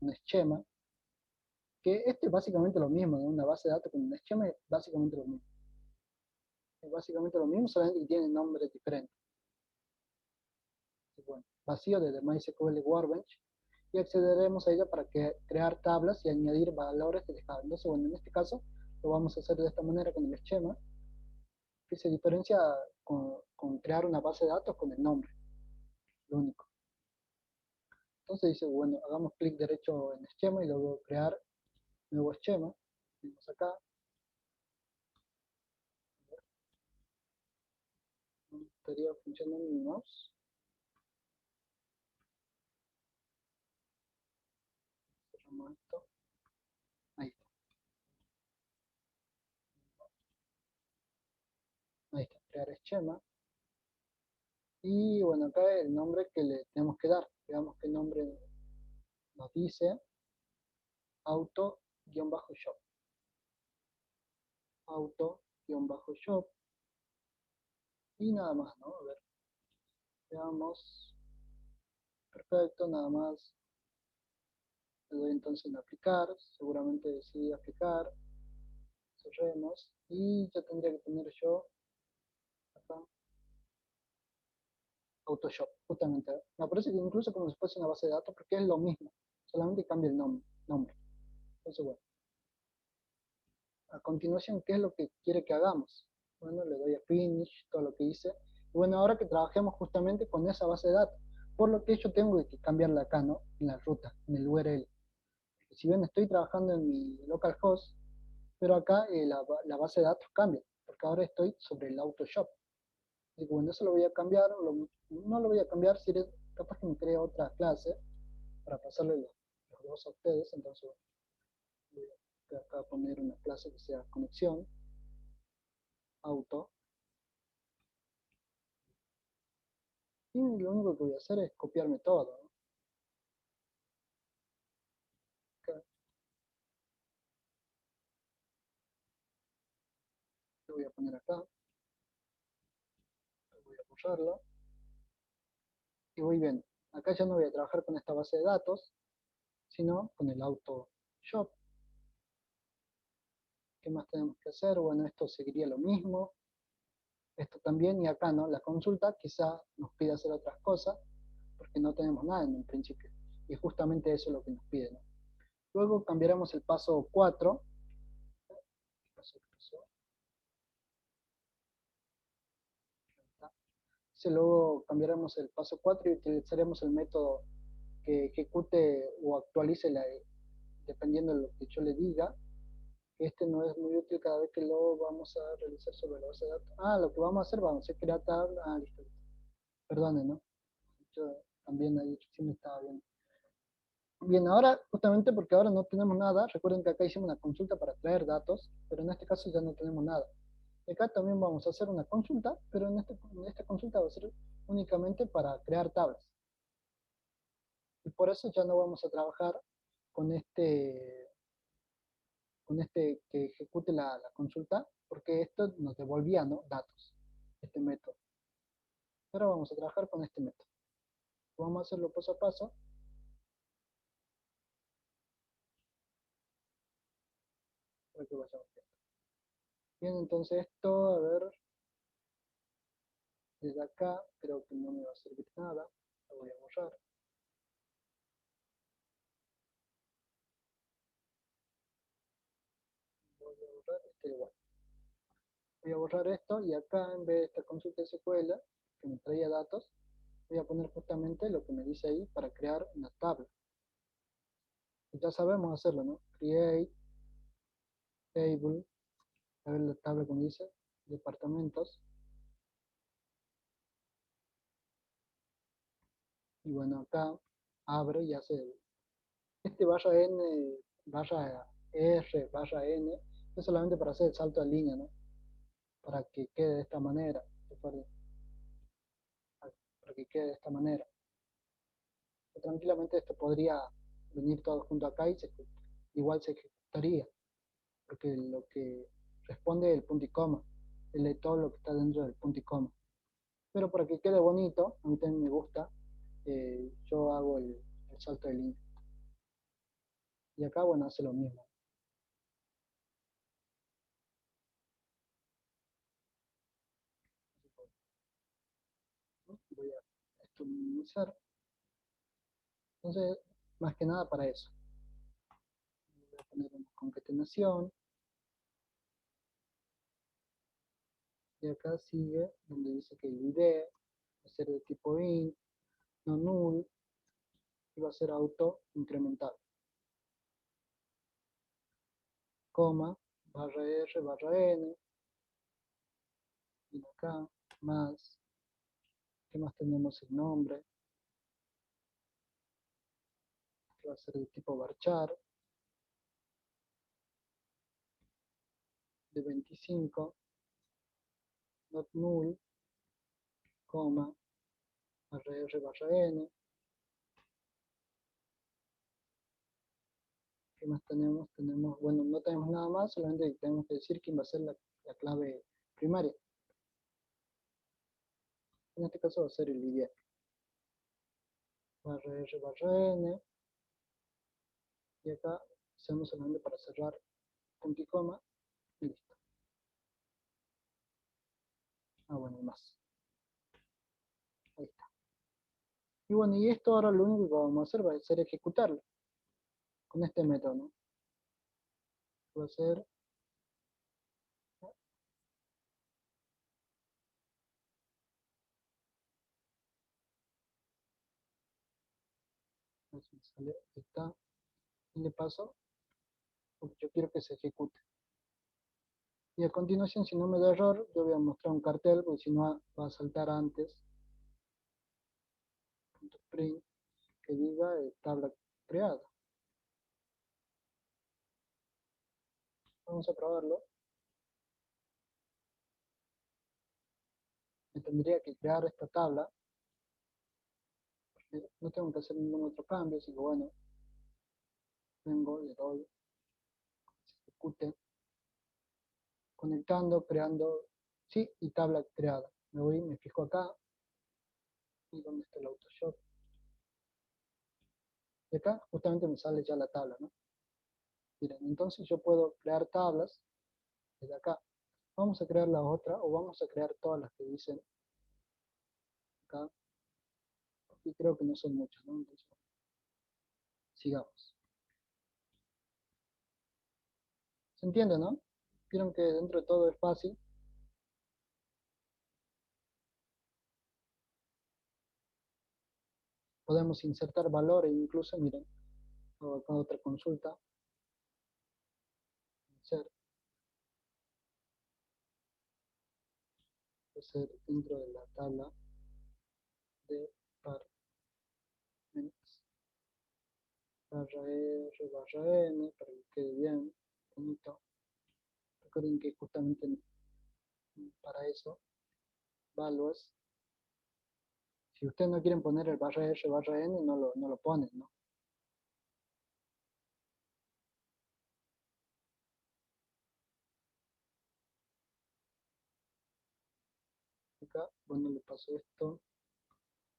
S1: un esquema, que este es básicamente lo mismo, ¿no? Una base de datos con un esquema es básicamente lo mismo. Es básicamente lo mismo, solamente que tiene nombres diferentes. Bueno, vacío desde MySQL Workbench y accederemos a ella para crear tablas y añadir valores de dejado. Entonces, bueno, en este caso lo vamos a hacer de esta manera con el esquema, que se diferencia con crear una base de datos con el nombre, lo único. Entonces dice, bueno, hagamos clic derecho en esquema y luego crear nuevo esquema. Venimos acá. No estaría funcionando mi mouse. Cerramos esto. Ahí está. Ahí está, crear esquema. Y bueno, acá el nombre que le tenemos que dar. Veamos qué nombre nos dice. Auto-shop. Auto-shop. Y nada más, ¿no? A ver, veamos. Perfecto, nada más. Le doy entonces en aplicar. Seguramente decidí aplicar. Cerremos. Y ya tendría que tener yo acá Autoshop, justamente. Me parece que incluso como si fuese una base de datos, porque es lo mismo, solamente cambia el nombre. Entonces, bueno, a continuación, ¿qué es lo que quiere que hagamos? Bueno, le doy a Finish, todo lo que hice. Y bueno, ahora que trabajemos justamente con esa base de datos, por lo que yo tengo que cambiarla acá, ¿no? En la ruta, en el URL. Si bien estoy trabajando en mi localhost, pero acá la base de datos cambia, porque ahora estoy sobre el AutoShop. Y bueno, eso lo voy a cambiar, no lo voy a cambiar, si eres capaz que me crea otra clase para pasarle los dos a ustedes. Entonces voy acá a poner una clase que sea conexión, auto, y lo único que voy a hacer es copiarme todo, ¿no? Acá, lo voy a poner acá, desarrollarlo. Y voy bien. Acá ya no voy a trabajar con esta base de datos, sino con el auto shop. ¿Qué más tenemos que hacer? Bueno, esto seguiría lo mismo. Esto también, y acá, ¿no? La consulta quizá nos pide hacer otras cosas, porque no tenemos nada en un principio. Y justamente eso es lo que nos pide, ¿no? Luego cambiaremos el paso 4. Luego cambiaremos el paso 4 y utilizaremos el método que ejecute o actualice dependiendo de lo que yo le diga. Este no es muy útil cada vez que lo vamos a realizar sobre la base de datos. Lo que vamos a hacer, vamos a crear tabla. Listo. Perdone, ¿no? Yo también ahí sí me estaba viendo. Bien, ahora, justamente porque ahora no tenemos nada, recuerden que acá hicimos una consulta para traer datos, pero en este caso ya no tenemos nada. Acá también vamos a hacer una consulta, pero en esta consulta va a ser únicamente para crear tablas. Y por eso ya no vamos a trabajar con que ejecute la consulta, porque esto nos devolvía, ¿no? Datos, este método. Pero vamos a trabajar con este método. Vamos a hacerlo paso a paso. Para que vayamos viendo. Bien, entonces esto, a ver, desde acá creo que no me va a servir nada. Lo voy a borrar. Voy a borrar este igual. Voy a borrar esto y acá en vez de esta consulta SQL que me traía datos, voy a poner justamente lo que me dice ahí para crear una tabla. Y ya sabemos hacerlo, ¿no? Create, table, a ver la tabla como dice, departamentos. Y bueno, acá abre y hace este barra n, barra r, barra n, es solamente para hacer el salto de línea, ¿no? Para que quede de esta manera, para que quede de esta manera. Tranquilamente esto podría venir todo junto acá y igual se ejecutaría, porque lo que responde es el punto y coma, él lee todo lo que está dentro del punto y coma. Pero para que quede bonito, a mí también me gusta, yo hago el salto de línea. Y acá, bueno, hace lo mismo. Voy a esto minimizar. Entonces, más que nada para eso. Voy a poner una concatenación. Y acá sigue donde dice que el ID va a ser de tipo int, no null, y va a ser auto incremental. Coma, barra R, barra N, y acá, más, ¿qué más tenemos? El nombre, que va a ser de tipo varchar, de 25, not null, coma, barra R, barra N. ¿Qué más tenemos? Bueno, no tenemos nada más, solamente tenemos que decir quién va a ser la clave primaria. En este caso va a ser el ID. Barra R, barra N, y acá hacemos solamente para cerrar punto y coma, y listo. Bueno, y más. Ahí está. Y bueno, y esto ahora lo único que vamos a hacer va a ser ejecutarlo con este método, ¿no? Va a ser sale, está, y le paso, porque yo quiero que se ejecute. Y a continuación, si no me da error, yo voy a mostrar un cartel, porque si no va a saltar antes, .print, que diga tabla creada. Vamos a probarlo. Me tendría que crear esta tabla. No tengo que hacer ningún otro cambio, así que bueno, vengo, le doy, se ejecute, conectando, creando, sí, y tabla creada. Me voy, me fijo acá, ¿Y dónde está el Autoshop? Y acá justamente me sale ya la tabla, ¿no? Miren, entonces yo puedo crear tablas desde acá. Vamos a crear la otra o vamos a crear todas las que dicen acá. Y creo que no son muchas, ¿no? Entonces, sigamos. ¿Se entiende, no? Vieron que dentro de todo es fácil. Podemos insertar valores incluso, miren, con otra consulta. Insert, hacer dentro de la tabla de departments barra R barra N para que quede bien, bonito. Recuerden que justamente para eso, values, si ustedes no quieren poner el barra R barra N, no lo ponen, ¿no? Acá, bueno, le paso esto.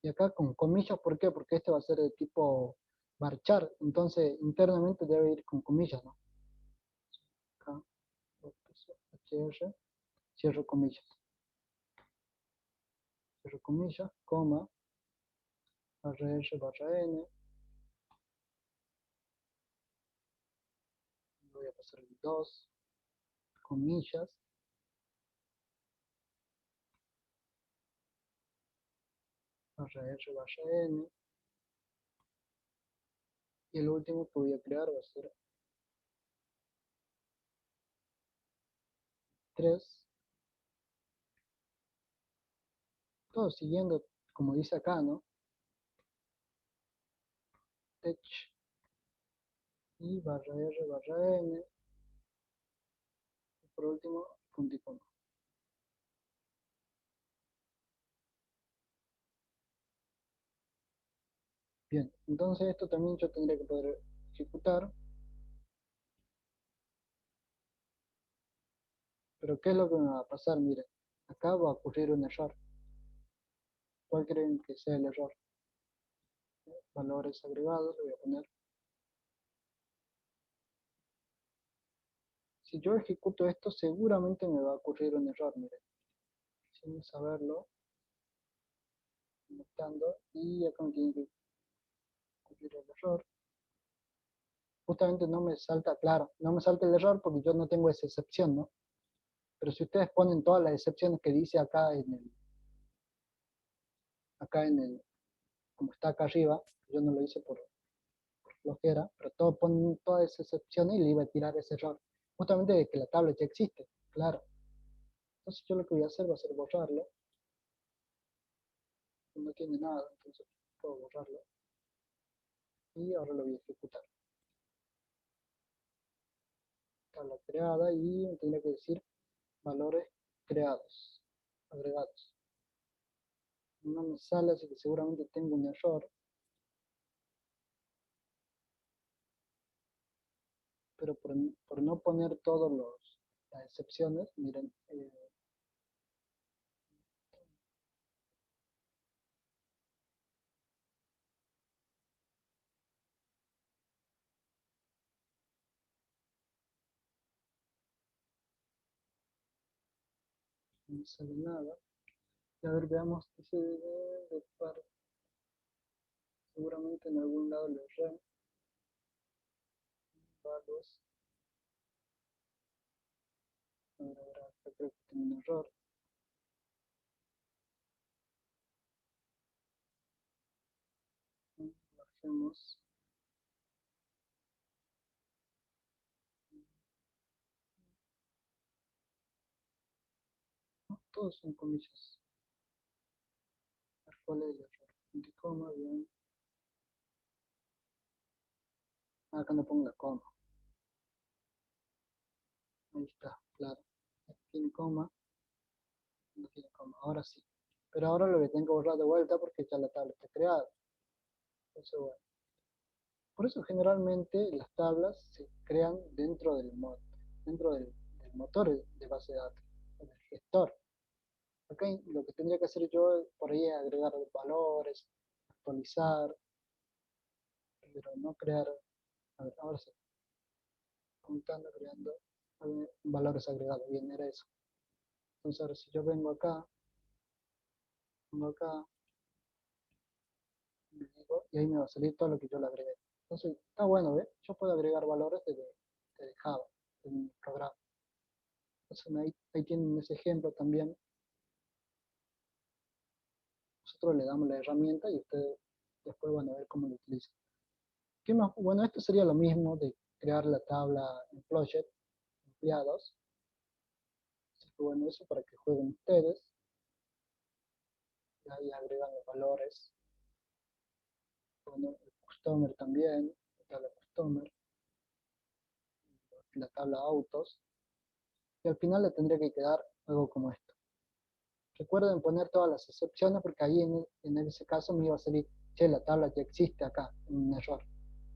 S1: Y acá con comillas, ¿por qué? Porque este va a ser de tipo varchar, entonces internamente debe ir con comillas, ¿no? Acá, HR, cierro comillas, coma, barra R barra N, voy a pasar el 2, comillas, barra R barra N, y el último que voy a crear va a ser 3, todo siguiendo como dice acá, ¿no? Tech y barra R barra N, y por último, punto y coma. Bien, entonces esto también yo tendría que poder ejecutar, pero ¿qué es lo que me va a pasar? Miren, acá va a ocurrir un error. ¿Cuál creen que sea el error? Valores agregados, le voy a poner. Si yo ejecuto esto, seguramente me va a ocurrir un error, miren. Sin saberlo, conectando, y acá me tiene que ocurrir el error. Justamente no me salta, claro, no me salta el error porque yo no tengo esa excepción, ¿no? Pero si ustedes ponen todas las excepciones que dice acá en el, como está acá arriba, yo no lo hice por flojera, pero todo ponen todas esas excepciones y le iba a tirar ese error. Justamente de que la tabla ya existe, claro. Entonces yo lo que voy a hacer va a ser borrarlo. No tiene nada, entonces puedo borrarlo. Y ahora lo voy a ejecutar. Tabla creada y me tendría que decir valores creados, agregados. No me sale, así que seguramente tengo un error. Pero por no poner todas las excepciones, miren, no sale nada. Y a ver, veamos, dice de par, seguramente en algún lado le erré, values, a ver, acá creo que tengo un error. Bajemos, no, todos son comillas. A ver, ¿cuál es el error? Punto y coma, bien. Acá no pongo la coma. Ahí está, claro. Aquí tiene coma, no tiene coma, ahora sí. Pero ahora lo que tengo que borrar de vuelta porque ya la tabla está creada. Entonces, bueno. Por eso generalmente las tablas se crean dentro del motor de base de datos, del gestor. Acá lo que tendría que hacer yo por ahí es agregar valores, actualizar, pero no crear, a ver, ahora sí, juntando, creando valores agregados, bien, era eso. Entonces ahora si yo vengo acá, y digo, y ahí me va a salir todo lo que yo le agregué. Entonces está bueno, ¿ves? Yo puedo agregar valores desde Java, en mi programa. Entonces ahí tienen ese ejemplo también. Nosotros le damos la herramienta y ustedes después van a ver cómo lo utilizan. ¿Qué más? Bueno, esto sería lo mismo de crear la tabla en Project, empleados. Así que bueno, eso para que jueguen ustedes. Y ahí agregan los valores. Bueno, el customer también, la tabla customer, la tabla autos. Y al final le tendría que quedar algo como esto. Recuerden poner todas las excepciones porque ahí en ese caso me iba a salir, che, la tabla ya existe acá, un error.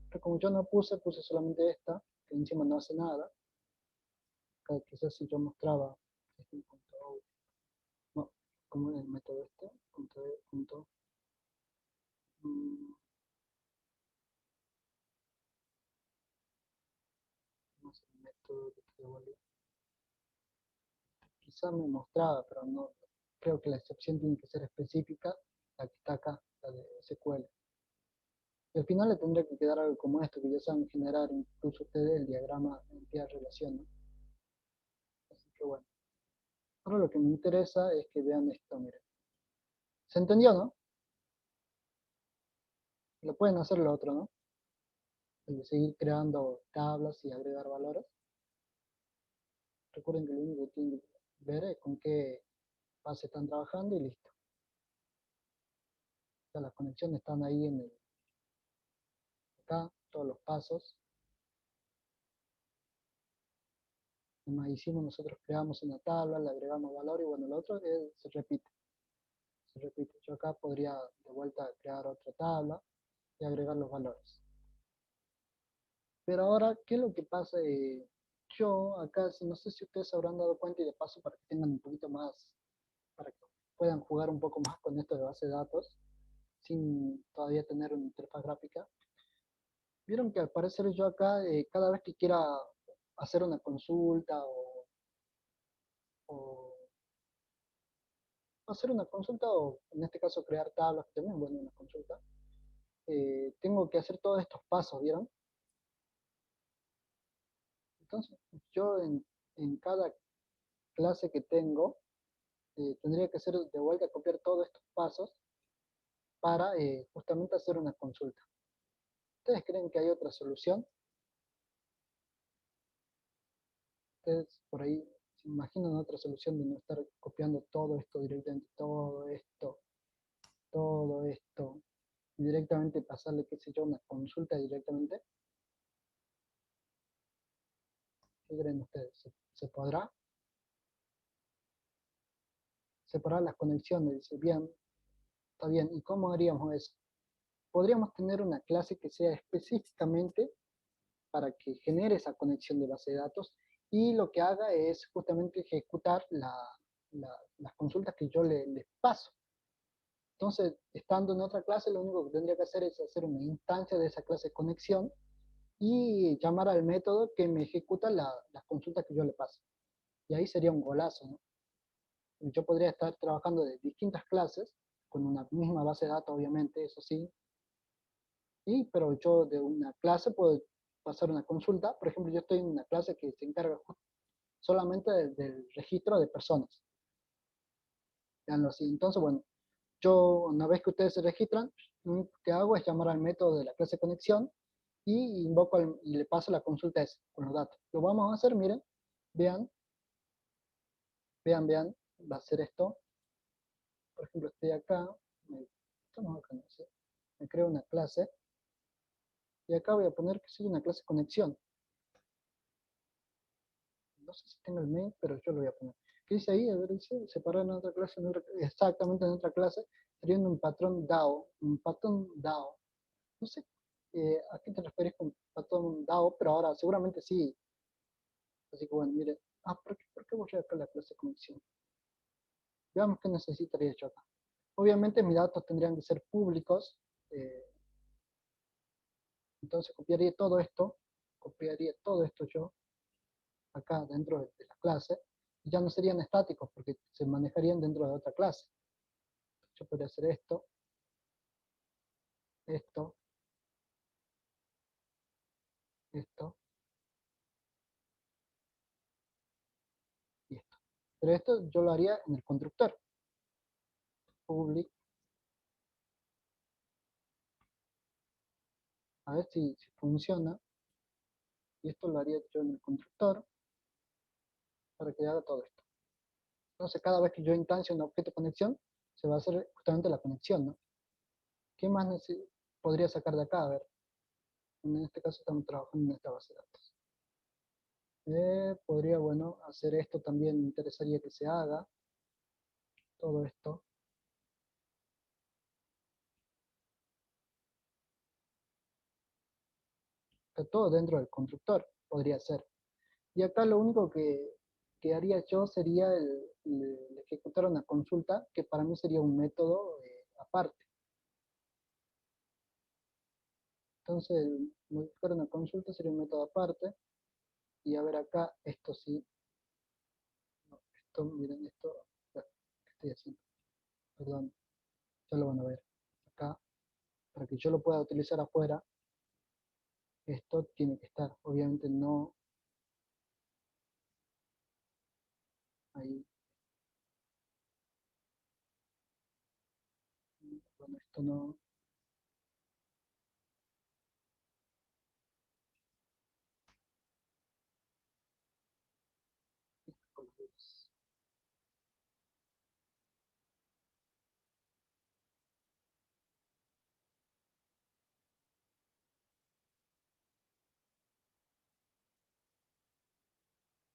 S1: Pero como yo no puse solamente esta, que encima no hace nada. Acá quizás si yo mostraba este punto, no, como el método este, punto E, punto, mm, no sé, el método que te devuelve. Quizás me mostraba, pero no, creo que la excepción tiene que ser específica, la que está acá, la de SQL. Y al final le tendría que quedar algo como esto, que ya saben generar incluso ustedes el diagrama en pie de relación, ¿no? Así que bueno. Ahora lo que me interesa es que vean esto, miren. ¿Se entendió, no? Lo pueden hacer lo otro, ¿no? El de seguir creando tablas y agregar valores. Recuerden que lo único que tienen que ver es con qué base están trabajando y listo. Ya las conexiones están ahí acá, todos los pasos. Como hicimos, nosotros creamos una tabla, le agregamos valor y bueno, lo otro se repite. Se repite. Yo acá podría de vuelta crear otra tabla y agregar los valores. Pero ahora, ¿qué es lo que pasa? Yo acá, no sé si ustedes se habrán dado cuenta y de paso para que tengan un poquito más, para que puedan jugar un poco más con esto de base de datos, sin todavía tener una interfaz gráfica. Vieron que al parecer yo acá, cada vez que quiera hacer una consulta o hacer una consulta o en este caso crear tablas, que también es bueno una consulta, tengo que hacer todos estos pasos, ¿vieron? Entonces yo en cada clase que tengo, tendría que hacer de vuelta, copiar todos estos pasos para justamente hacer una consulta. ¿Ustedes creen que hay otra solución? ¿Ustedes por ahí se imaginan otra solución de no estar copiando todo esto directamente, todo esto, y directamente pasarle, qué sé yo, una consulta directamente? ¿Qué creen ustedes? ¿Se podrá? Separar las conexiones, dice, bien, está bien. ¿Y cómo haríamos eso? Podríamos tener una clase que sea específicamente para que genere esa conexión de base de datos y lo que haga es justamente ejecutar las consultas que yo les paso. Entonces, estando en otra clase, lo único que tendría que hacer es hacer una instancia de esa clase de conexión y llamar al método que me ejecuta las consultas que yo le paso. Y ahí sería un golazo, ¿no? Yo podría estar trabajando de distintas clases, con una misma base de datos, obviamente, eso sí, pero yo de una clase puedo pasar una consulta. Por ejemplo, yo estoy en una clase que se encarga solamente del registro de personas. Veanlo así. Entonces, bueno, yo una vez que ustedes se registran, lo único que hago es llamar al método de la clase conexión y y le paso la consulta esa con los datos. Lo vamos a hacer, miren, vean, vean, va a ser esto. Por ejemplo, estoy acá, estamos acá, no sé, me creo una clase y acá voy a poner que soy una clase conexión. No sé si tengo el mail, pero yo lo voy a poner. ¿Qué dice ahí? A ver, dice separar en otra clase, exactamente en otra clase, teniendo un patrón DAO, un patrón DAO. No sé a qué te refieres con patrón DAO, pero ahora seguramente sí. Así que bueno, mire, ¿por qué voy a acá la clase conexión? Veamos qué necesitaría yo acá. Obviamente mis datos tendrían que ser públicos, entonces copiaría todo esto yo, acá dentro de la clase, y ya no serían estáticos porque se manejarían dentro de otra clase. Yo podría hacer esto, esto, esto y esto. Pero esto yo lo haría en el constructor. Public, a ver si funciona. Y esto lo haría yo en el constructor para que haga todo esto. Entonces cada vez que yo instancio un objeto de conexión, se va a hacer justamente la conexión, ¿no? ¿Qué más podría sacar de acá? A ver, en este caso estamos trabajando en esta base de datos. Podría, bueno, hacer esto también, me interesaría que se haga, todo esto. Está todo dentro del constructor, podría ser. Y acá lo único que haría yo sería el ejecutar una consulta, que para mí sería un método aparte. Entonces, el modificar una consulta sería un método aparte. Y a ver acá, esto sí. No, esto, miren esto. ¿Qué estoy haciendo? Perdón, ya lo van a ver. Acá, para que yo lo pueda utilizar afuera, esto tiene que estar. Obviamente no ahí. Bueno, esto no.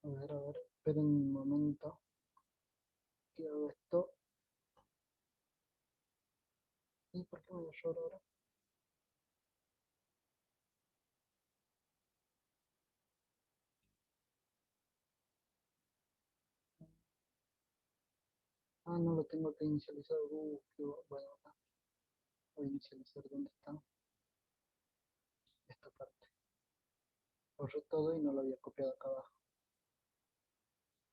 S1: A ver, esperen un momento. Que hago esto. ¿Y por qué me lloro ahora? Ah, no lo tengo que inicializar. Bueno, acá voy a inicializar dónde está esta parte. Borré todo y no lo había copiado acá abajo.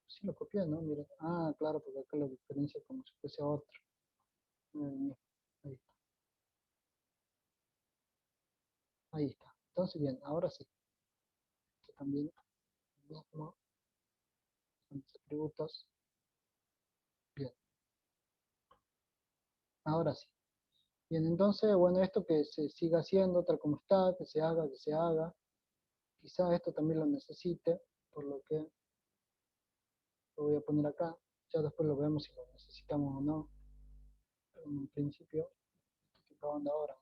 S1: Sí lo copié, ¿no? Mira. Ah, claro, porque acá lo diferencia como si fuese otro. Ahí está. Ahí está. Entonces, bien, ahora sí. Esto también mismo son los atributos. Bien, ahora sí. Bien, entonces, bueno, esto que se siga haciendo tal como está, que se haga, que se haga. Quizás esto también lo necesite, por lo que lo voy a poner acá. Ya después lo vemos si lo necesitamos o no. Pero en principio, estoy acabando ahora.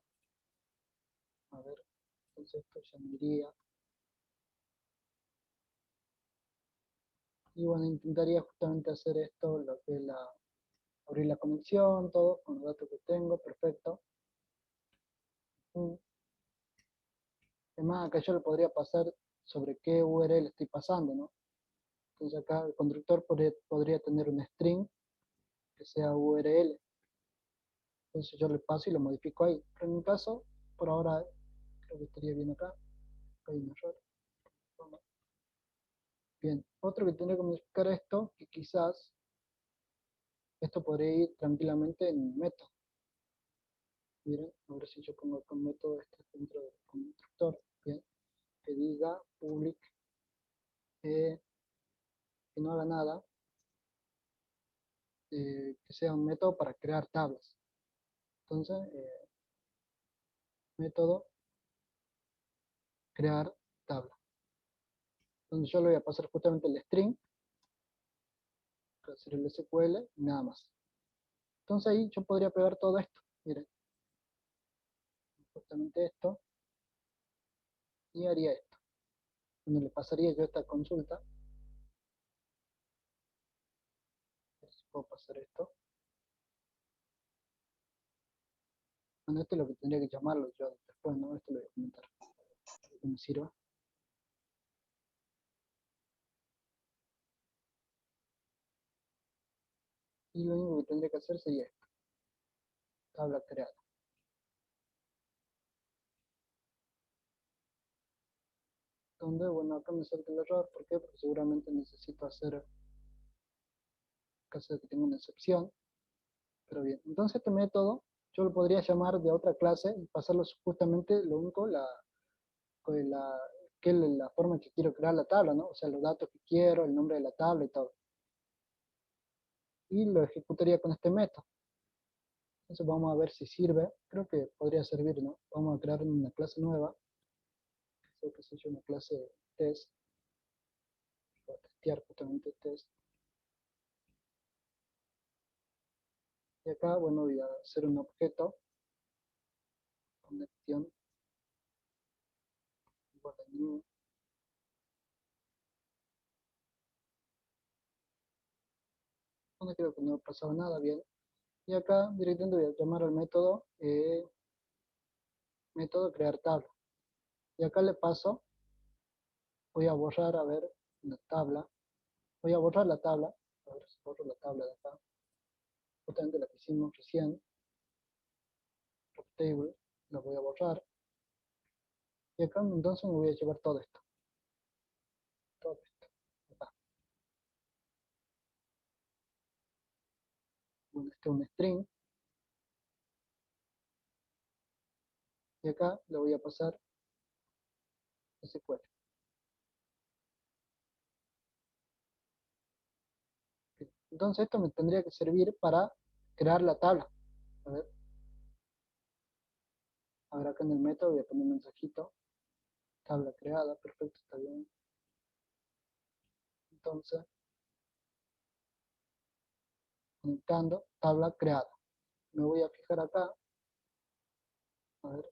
S1: A ver, entonces esto ya me iría. Y bueno, intentaría justamente hacer esto, lo que es abrir la conexión, todo, con los datos que tengo, perfecto. Además, acá yo le podría pasar sobre qué URL estoy pasando, ¿no? Entonces acá el constructor podría tener un string que sea URL. Entonces yo le paso y lo modifico ahí. Pero en mi caso, por ahora, creo que estaría bien acá. Acá hay un error. Bien, otro que tendría que modificar esto, que quizás esto podría ir tranquilamente en método. Miren, ahora si yo pongo acá un método este dentro del constructor, bien, que diga public, que no haga nada, que sea un método para crear tablas. Entonces, método crear tabla. Entonces yo le voy a pasar justamente el string, que va a ser el SQL, y nada más. Entonces ahí yo podría pegar todo esto, miren, justamente esto, y haría esto. Donde le pasaría yo esta consulta, a ver si puedo pasar esto. Bueno, esto es lo que tendría que llamarlo yo después, ¿no? Esto lo voy a comentar, que me sirva. Y lo único que tendría que hacer sería esto, tabla creada. Donde, bueno, acá me salta el error, ¿por qué? Porque seguramente necesito hacer, en caso de que tenga una excepción, pero bien. Entonces este método, yo lo podría llamar de otra clase y pasarlo justamente, lo único, la, que es la forma que quiero crear la tabla, ¿no? O sea, los datos que quiero, el nombre de la tabla y todo. Y lo ejecutaría con este método. Entonces vamos a ver si sirve. Creo que podría servir, ¿no? Vamos a crear una clase nueva, que se llama una clase test, para testear justamente test. Y acá, bueno, voy a hacer un objeto, conexión, igual a new. Donde creo que no ha pasado nada bien. Y acá directamente voy a llamar al método, método crear tabla. Y acá le paso, voy a borrar, a ver, una tabla. Voy a borrar la tabla, a ver si borro la tabla de acá, justamente la que hicimos recién, table, la voy a borrar. Y acá entonces me voy a llevar todo esto, acá. Bueno, este es un string, y acá le voy a pasar SQL. Entonces esto me tendría que servir para crear la tabla. A ver acá en el método voy a poner un mensajito, tabla creada, perfecto, está bien. Entonces, conectando, tabla creada. Me voy a fijar acá, a ver,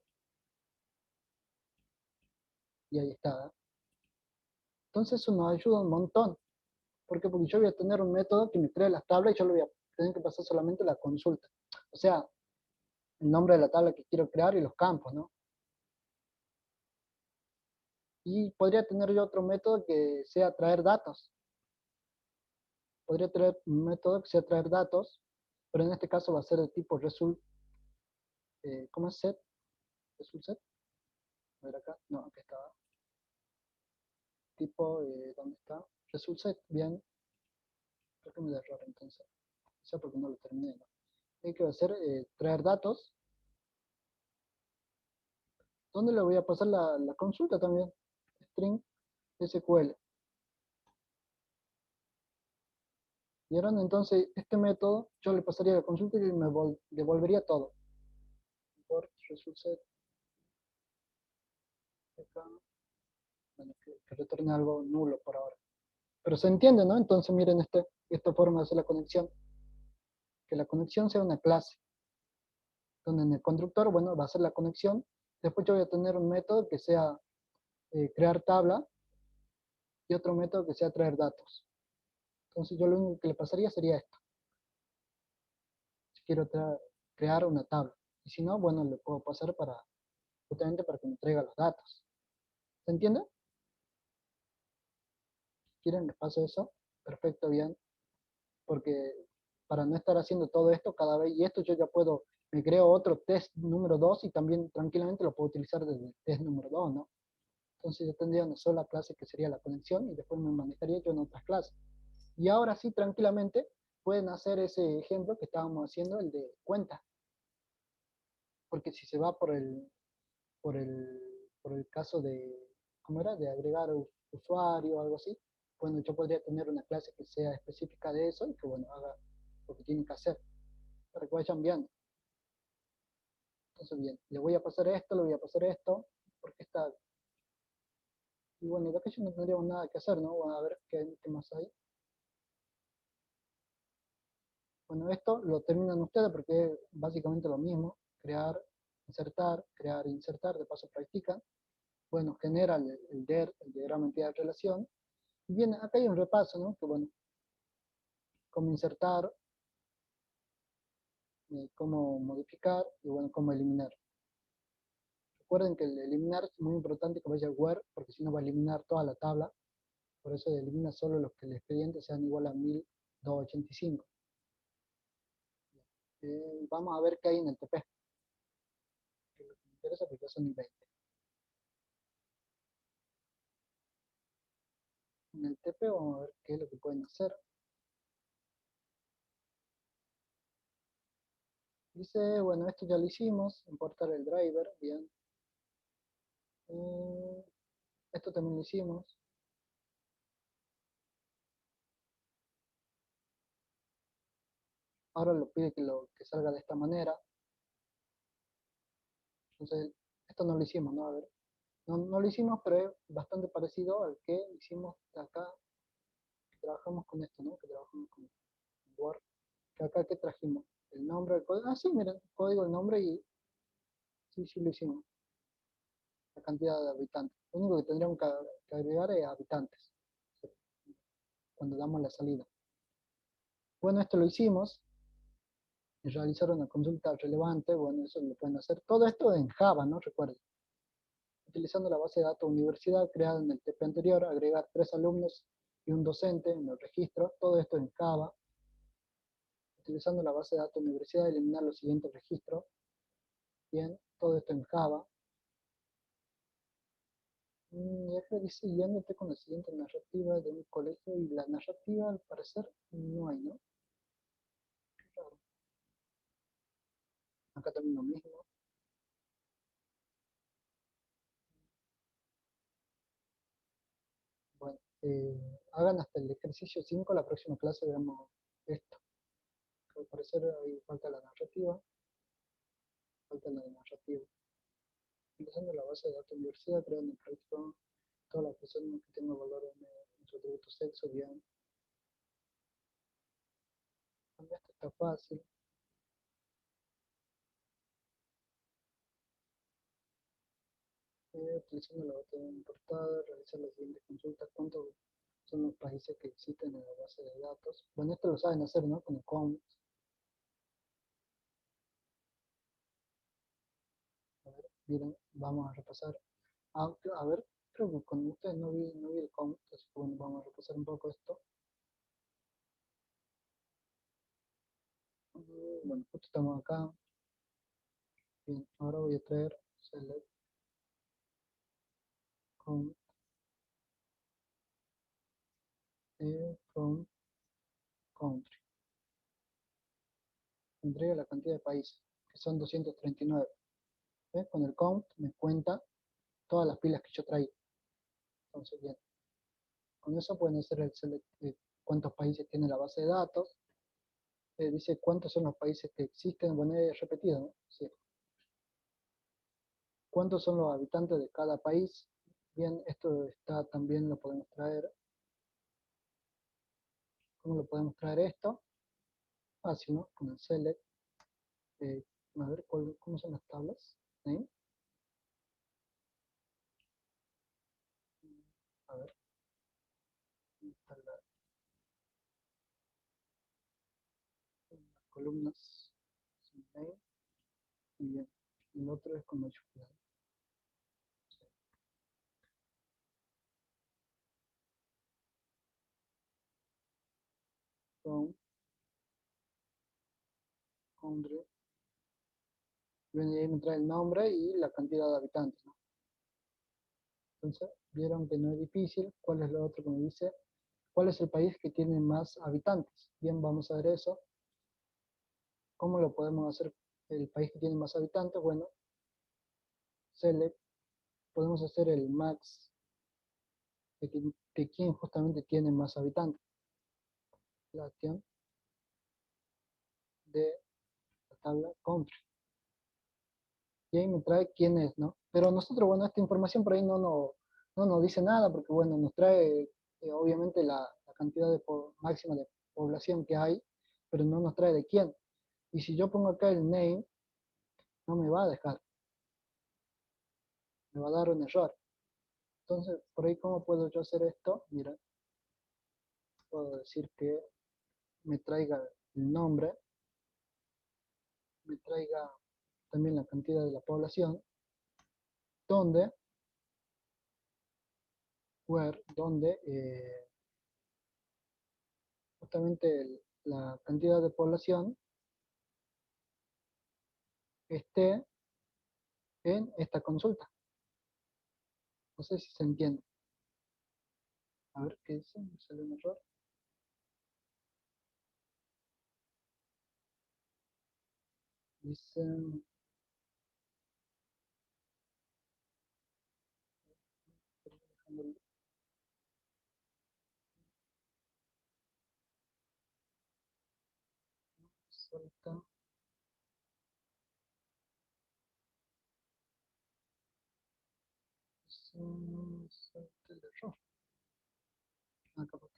S1: y ahí está. Entonces eso nos ayuda un montón. ¿Por qué? Porque yo voy a tener un método que me cree las tablas y yo le voy a tener que pasar solamente la consulta. O sea, el nombre de la tabla que quiero crear y los campos, ¿no? Y podría tener yo otro método que sea traer datos. Podría tener un método que sea traer datos, pero en este caso va a ser de tipo result, ¿cómo es set? Result set. A ver acá, no, aquí está. Tipo, ¿dónde está? Result set, bien. Creo que me da error entonces. O sea, porque no lo terminé, ¿no? Hay que hacer traer datos. ¿Dónde le voy a pasar la consulta también? String SQL. Y ahora entonces este método yo le pasaría la consulta y me devolvería todo. Import result set. Acá. Bueno, que retorne algo nulo por ahora. Pero se entiende, ¿no? Entonces miren esta forma de hacer la conexión. Que la conexión sea una clase. Donde en el constructor, bueno, va a ser la conexión. Después yo voy a tener un método que sea crear tabla y otro método que sea traer datos. Entonces yo lo único que le pasaría sería esto. Si quiero crear una tabla. Y si no, bueno, le puedo pasar justamente para que me traiga los datos. ¿Se entiende? ¿Quieren les paso eso? Perfecto, bien. Porque para no estar haciendo todo esto cada vez, y esto yo ya puedo, me creo otro test número 2 y también tranquilamente lo puedo utilizar desde el test número 2, ¿no? Entonces yo tendría una sola clase que sería la conexión y después me manejaría yo en otras clases. Y ahora sí, tranquilamente, pueden hacer ese ejemplo que estábamos haciendo, el de cuenta. Porque si se va por el, por el caso de, ¿cómo era? De agregar usuario o algo así, bueno, yo podría tener una clase que sea específica de eso y que, bueno, haga lo que tiene que hacer para que vayan viendo. Entonces, bien, le voy a pasar esto, le voy a pasar esto, porque está... Y bueno, de acá ya no tendríamos nada que hacer, ¿no? Bueno, a ver qué más hay. Bueno, esto lo terminan ustedes porque es básicamente lo mismo. Crear, insertar, de paso practican. Bueno, genera el DER, el diagrama entidad de relación. Y bien, acá hay un repaso, ¿no? Que bueno, cómo insertar, cómo modificar y bueno, cómo eliminar. Recuerden que el eliminar es muy importante que vaya where, porque si no va a eliminar toda la tabla. Por eso elimina solo los que el expediente sean igual a 1285. Vamos a ver qué hay en el TP. Que lo que me interesa porque son 20. En el TP vamos a ver qué es lo que pueden hacer. Dice, bueno, esto ya lo hicimos, importar el driver, bien. Esto también lo hicimos. Ahora lo pide que salga de esta manera. Entonces, esto no lo hicimos, ¿no? A ver. No lo hicimos, pero es bastante parecido al que hicimos acá, que trabajamos con esto, ¿no? Que trabajamos con Word. Que acá que trajimos el nombre, el código. Ah, sí, miren, código, el nombre y sí lo hicimos. La cantidad de habitantes. Lo único que tendríamos que agregar es habitantes cuando damos la salida. Bueno, esto lo hicimos. Y realizar una consulta relevante, bueno, eso lo pueden hacer. Todo esto en Java, ¿no? Recuerden. Utilizando la base de datos universidad creada en el TP anterior, agregar 3 alumnos y un docente en el registro. Todo esto en Java. Utilizando la base de datos universidad, eliminar los siguientes registros. Bien, todo esto en Java. Y acá dice, guiándote con la siguiente narrativa de un colegio, y la narrativa al parecer no hay, ¿no? Claro. Acá también lo mismo. Bueno, hagan hasta el ejercicio 5, la próxima clase veamos esto. Al parecer ahí falta la narrativa, falta la narrativa. Utilizando la base de datos universidad, creando el proyecto, todas las personas que tengan valor en su atributo sexo, bien. Esto está fácil. Utilizando la base de importada, realizar las siguientes consultas, cuántos son los países que existen en la base de datos. Bueno, esto lo saben hacer, ¿no? Con el count. A ver, miren, vamos a repasar. A ver, creo que con ustedes no vi el count, así que bueno, vamos a repasar un poco esto. Bueno, justo estamos acá. Bien, ahora voy a traer select count from country. Entrega la cantidad de países, que son 239. ¿Ves? Con el count me cuenta todas las pilas que yo traigo. Entonces, bien, con eso pueden hacer el select, cuántos países tiene la base de datos. Dice cuántos son los países que existen. Bueno, es repetido, ¿no? Sí. ¿Cuántos son los habitantes de cada país? Bien, esto está también lo podemos traer. ¿Cómo lo podemos traer esto? Fácil, ¿no? Con el select. eh, a ver, ¿cómo son las tablas? ¿Sí? A ver, las columnas. ¿Sí? Y bien, el otro es con mayúsculas. Con, country. Bien, y ahí me trae el nombre y la cantidad de habitantes, ¿no? Entonces, vieron que no es difícil. ¿Cuál es lo otro que me dice? ¿Cuál es el país que tiene más habitantes? Bien, vamos a ver eso. ¿Cómo lo podemos hacer el país que tiene más habitantes? Bueno, select, podemos hacer el max de quién justamente tiene más habitantes. La acción de la tabla country. Y ahí me trae quién es, ¿no? Pero nosotros, bueno, esta información por ahí no nos dice nada, porque bueno, nos trae obviamente la cantidad máxima de población que hay, pero no nos trae de quién. Y si yo pongo acá el name, no me va a dejar, me va a dar un error. Entonces, por ahí, ¿cómo puedo yo hacer esto? Mira, puedo decir que me traiga el nombre, me traiga también la cantidad de la población, donde, donde justamente la cantidad de población esté en esta consulta. No sé si se entiende. A ver qué dice, me sale un error. Dice, suelta, suelta el error. Acá por aquí.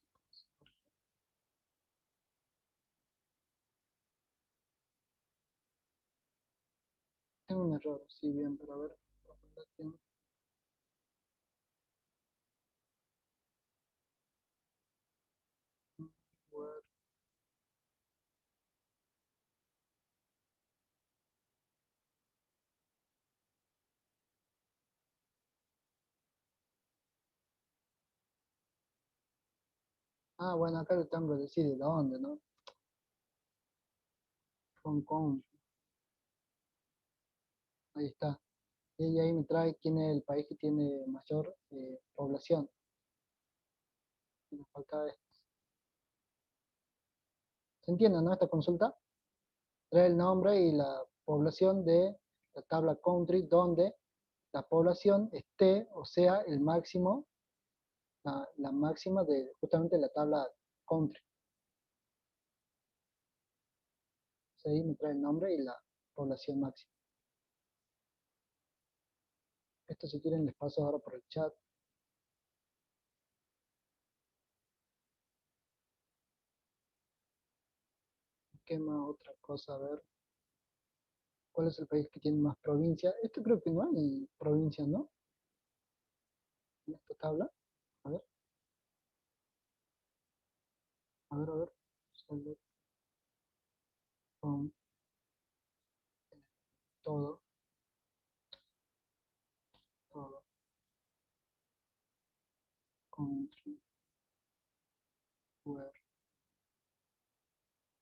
S1: Tengo un error, sí, bien, pero a ver. Ah, bueno, acá lo tengo que decir de dónde, ¿no? Hong Kong, ahí está. Y ahí me trae quién es el país que tiene mayor población. Y nos falta esto. ¿Se entiende, no? Esta consulta trae el nombre y la población de la tabla country donde la población esté, o sea, el máximo, la máxima de justamente la tabla country. O sea, ahí me trae el nombre y la población máxima. Esto si quieren les paso ahora por el chat. ¿Qué más otra cosa? A ver. ¿Cuál es el país que tiene más provincias? Esto creo que no hay provincias, ¿no? En esta tabla. A ver, a ver, a ver. Select from todo, todo, country, where,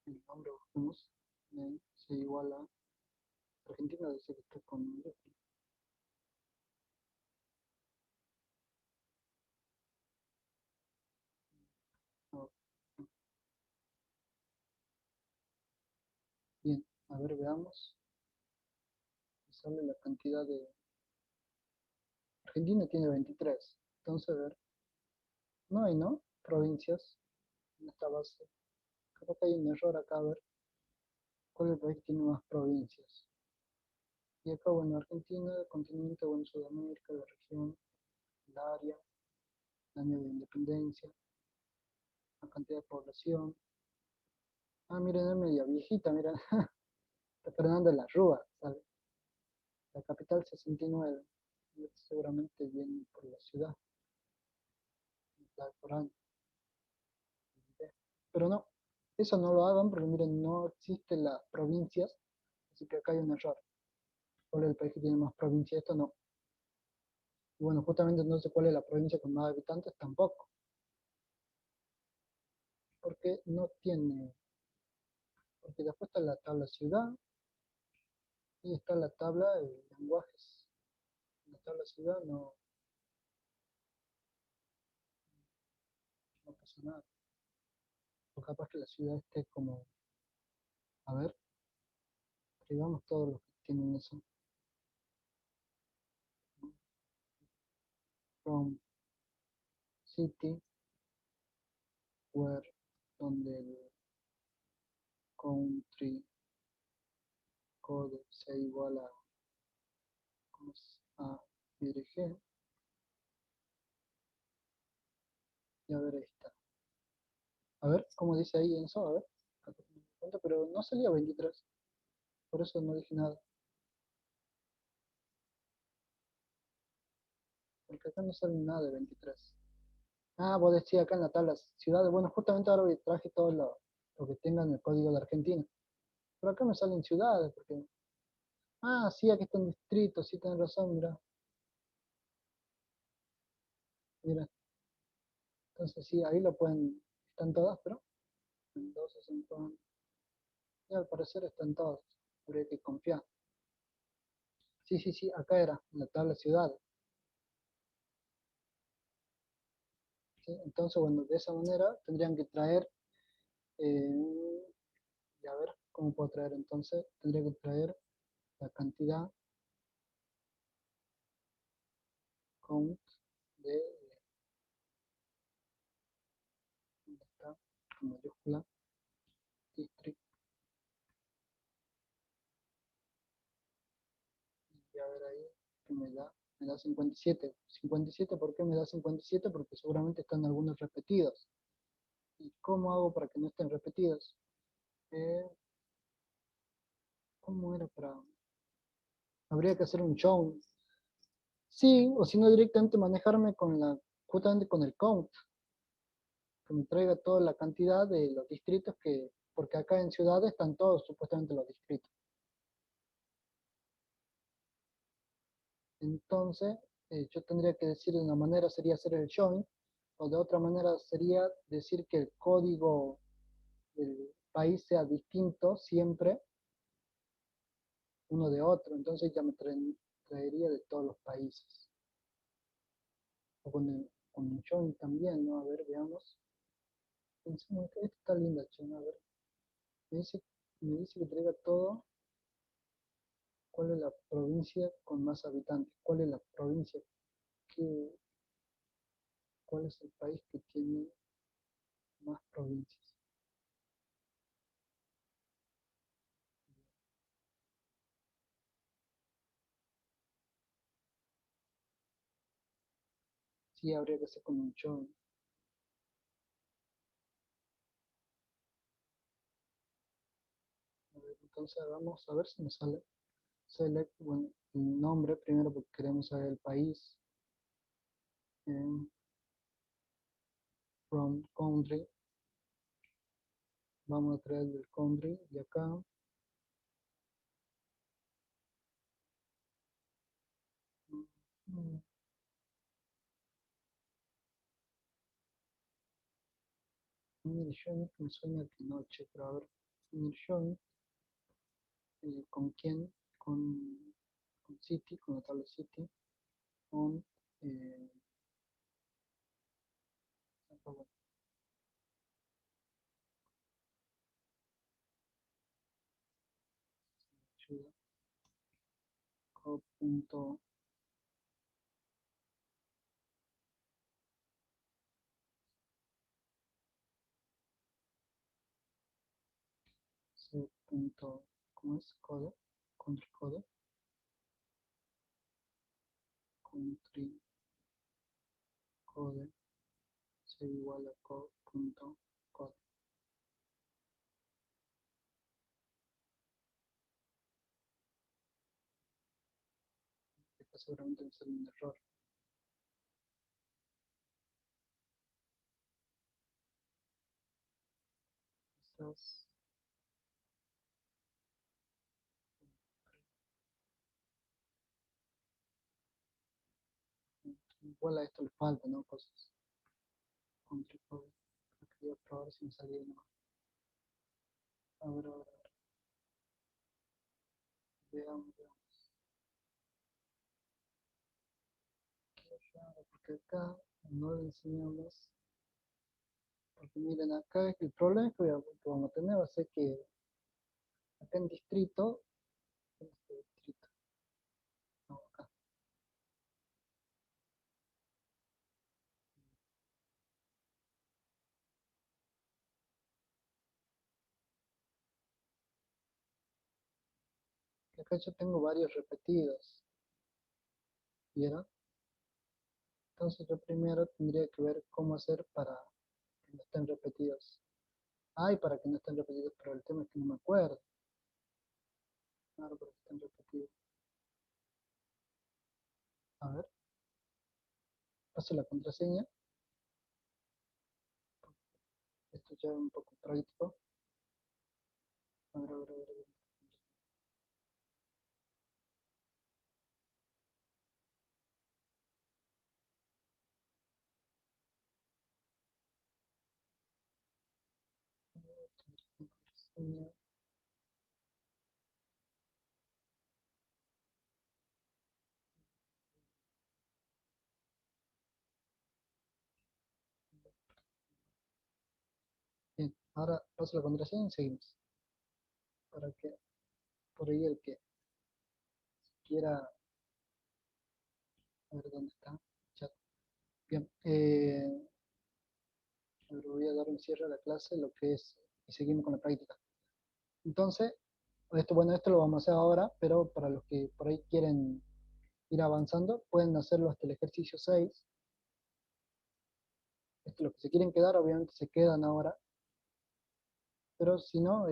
S1: el nombre busquemos, name, se igual a Argentina, dice que está con no, bien, a ver, veamos. Me sale la cantidad de. Argentina tiene 23. Entonces, a ver, no hay, ¿no? Provincias en esta base. Creo que hay un error acá, a ver. ¿Cuál es el país que tiene más provincias? Y acá, bueno, Argentina, continente, bueno, Sudamérica, la región, el área, el año de independencia, la cantidad de población. Ah, miren, es media viejita, miren, está Fernando de la Rúa, ¿sabes? La capital 69. Y esto seguramente viene por la ciudad, por año. Pero no, eso no lo hagan porque miren, no existen las provincias, así que acá hay un error. ¿Cuál es el país que tiene más provincias? Esto no. Y bueno, justamente no sé cuál es la provincia con más habitantes tampoco, porque no tiene, porque después está la tabla ciudad y está la tabla de lenguajes. En la tabla ciudad no pasa nada. O capaz que la ciudad esté como, a ver, escribamos todos los que tienen eso. From city, where, donde el country code sea igual a dirigir. Y a ver, ahí está. A ver, ¿cómo dice ahí eso? A ver, pero no salía 23, por eso no dije nada. Porque acá no sale nada de 23. Ah, vos decías acá en la tabla ciudades. Bueno, justamente ahora traje todo lo que tengan el código de Argentina. Pero acá me salen ciudades, porque. Ah, sí, aquí están distritos, sí, tenés razón, mira. Mira, entonces sí, ahí lo pueden. Están todas, pero. Entonces, y al parecer están todas. Habría que confiar. Sí, sí, sí, acá era, en la tabla ciudad. ¿Sí? Entonces, bueno, de esa manera tendrían que traer, y a ver, ¿cómo puedo traer? Entonces, tendría que traer la cantidad count de, ¿dónde está? Con mayúscula, district, y a ver ahí, que me da 57. 57, ¿por qué me da 57? Porque seguramente están algunos repetidos. ¿Y cómo hago para que no estén repetidos? Eh, ¿Cómo era para...? Habría que hacer un show. Sí, o si no directamente manejarme con justamente con el count, que me traiga toda la cantidad de los distritos porque acá en ciudades están todos supuestamente los distritos. Entonces, yo tendría que decir de una manera sería hacer el join, o de otra manera sería decir que el código del país sea distinto siempre uno de otro, entonces ya me traería de todos los países. O con el join también, ¿no? A ver, veamos. Pensemos que esta está linda, che, ¿no? A ver, me dice, me dice que traiga todo. ¿Cuál es la provincia con más habitantes? ¿Cuál es la provincia que, cuál es el país que tiene más provincias? Sí, habría que hacer con un join. A ver, entonces vamos a ver si nos sale. Select, bueno, el nombre primero porque queremos saber el país. From country. Vamos a traer el country de acá. Mm, Inner join, me suena que noche, pero a ver. Inner join, ¿con quién? Con City, con la tabla City. Con eh, punto c punto, ¿cómo es? Code, country code, country code, c igual a punto code. Acá seguramente me sale un error. Quizás, igual a esto le falta, ¿no? Cosas. Country code. Quería probar si me salía no. A ver, a ver, veamos, veamos. Qué raro, porque acá no le enseñamos. Porque miren, acá el problema que vamos a tener va a ser que acá en distrito, este distrito, no, acá, que acá yo tengo varios repetidos, ¿vieron? Entonces yo primero tendría que ver cómo hacer para que no estén repetidos. Ay, para que no estén repetidos, pero el tema es que no me acuerdo. Claro, para que estén repetidos. A ver, paso la contraseña. Esto ya es un poco práctico. A ver, a ver, a ver. A ver. Contraseña. Ahora paso la contraseña y seguimos. Para que por ahí el que quiera, a ver dónde está, chat. Bien, voy a dar un cierre a la clase, lo que es, y seguimos con la práctica. Entonces, bueno, esto lo vamos a hacer ahora, pero para los que por ahí quieren ir avanzando, pueden hacerlo hasta el ejercicio 6. Esto, los que se quieren quedar, obviamente se quedan ahora, pero si no,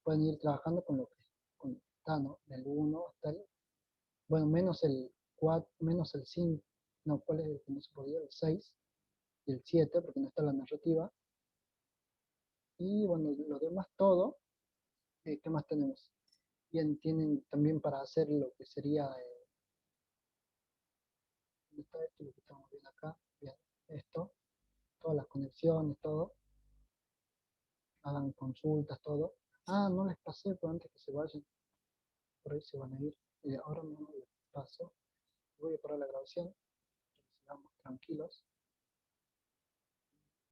S1: pueden ir trabajando con lo que está, ¿no? Del 1 hasta el, bueno, menos el 4, menos el 5, no, ¿cuál es el que no se podía? El 6 y el 7, porque no está la narrativa. Y bueno, lo demás todo, ¿qué más tenemos? Bien, tienen también para hacer lo que sería, ¿dónde está esto? Lo que estamos viendo acá, bien, esto, todas las conexiones, todo, hagan consultas, todo. Ah, no les pasé, pero antes que se vayan, por ahí se van a ir. Ahora no les paso. Voy a parar la grabación, sigamos tranquilos.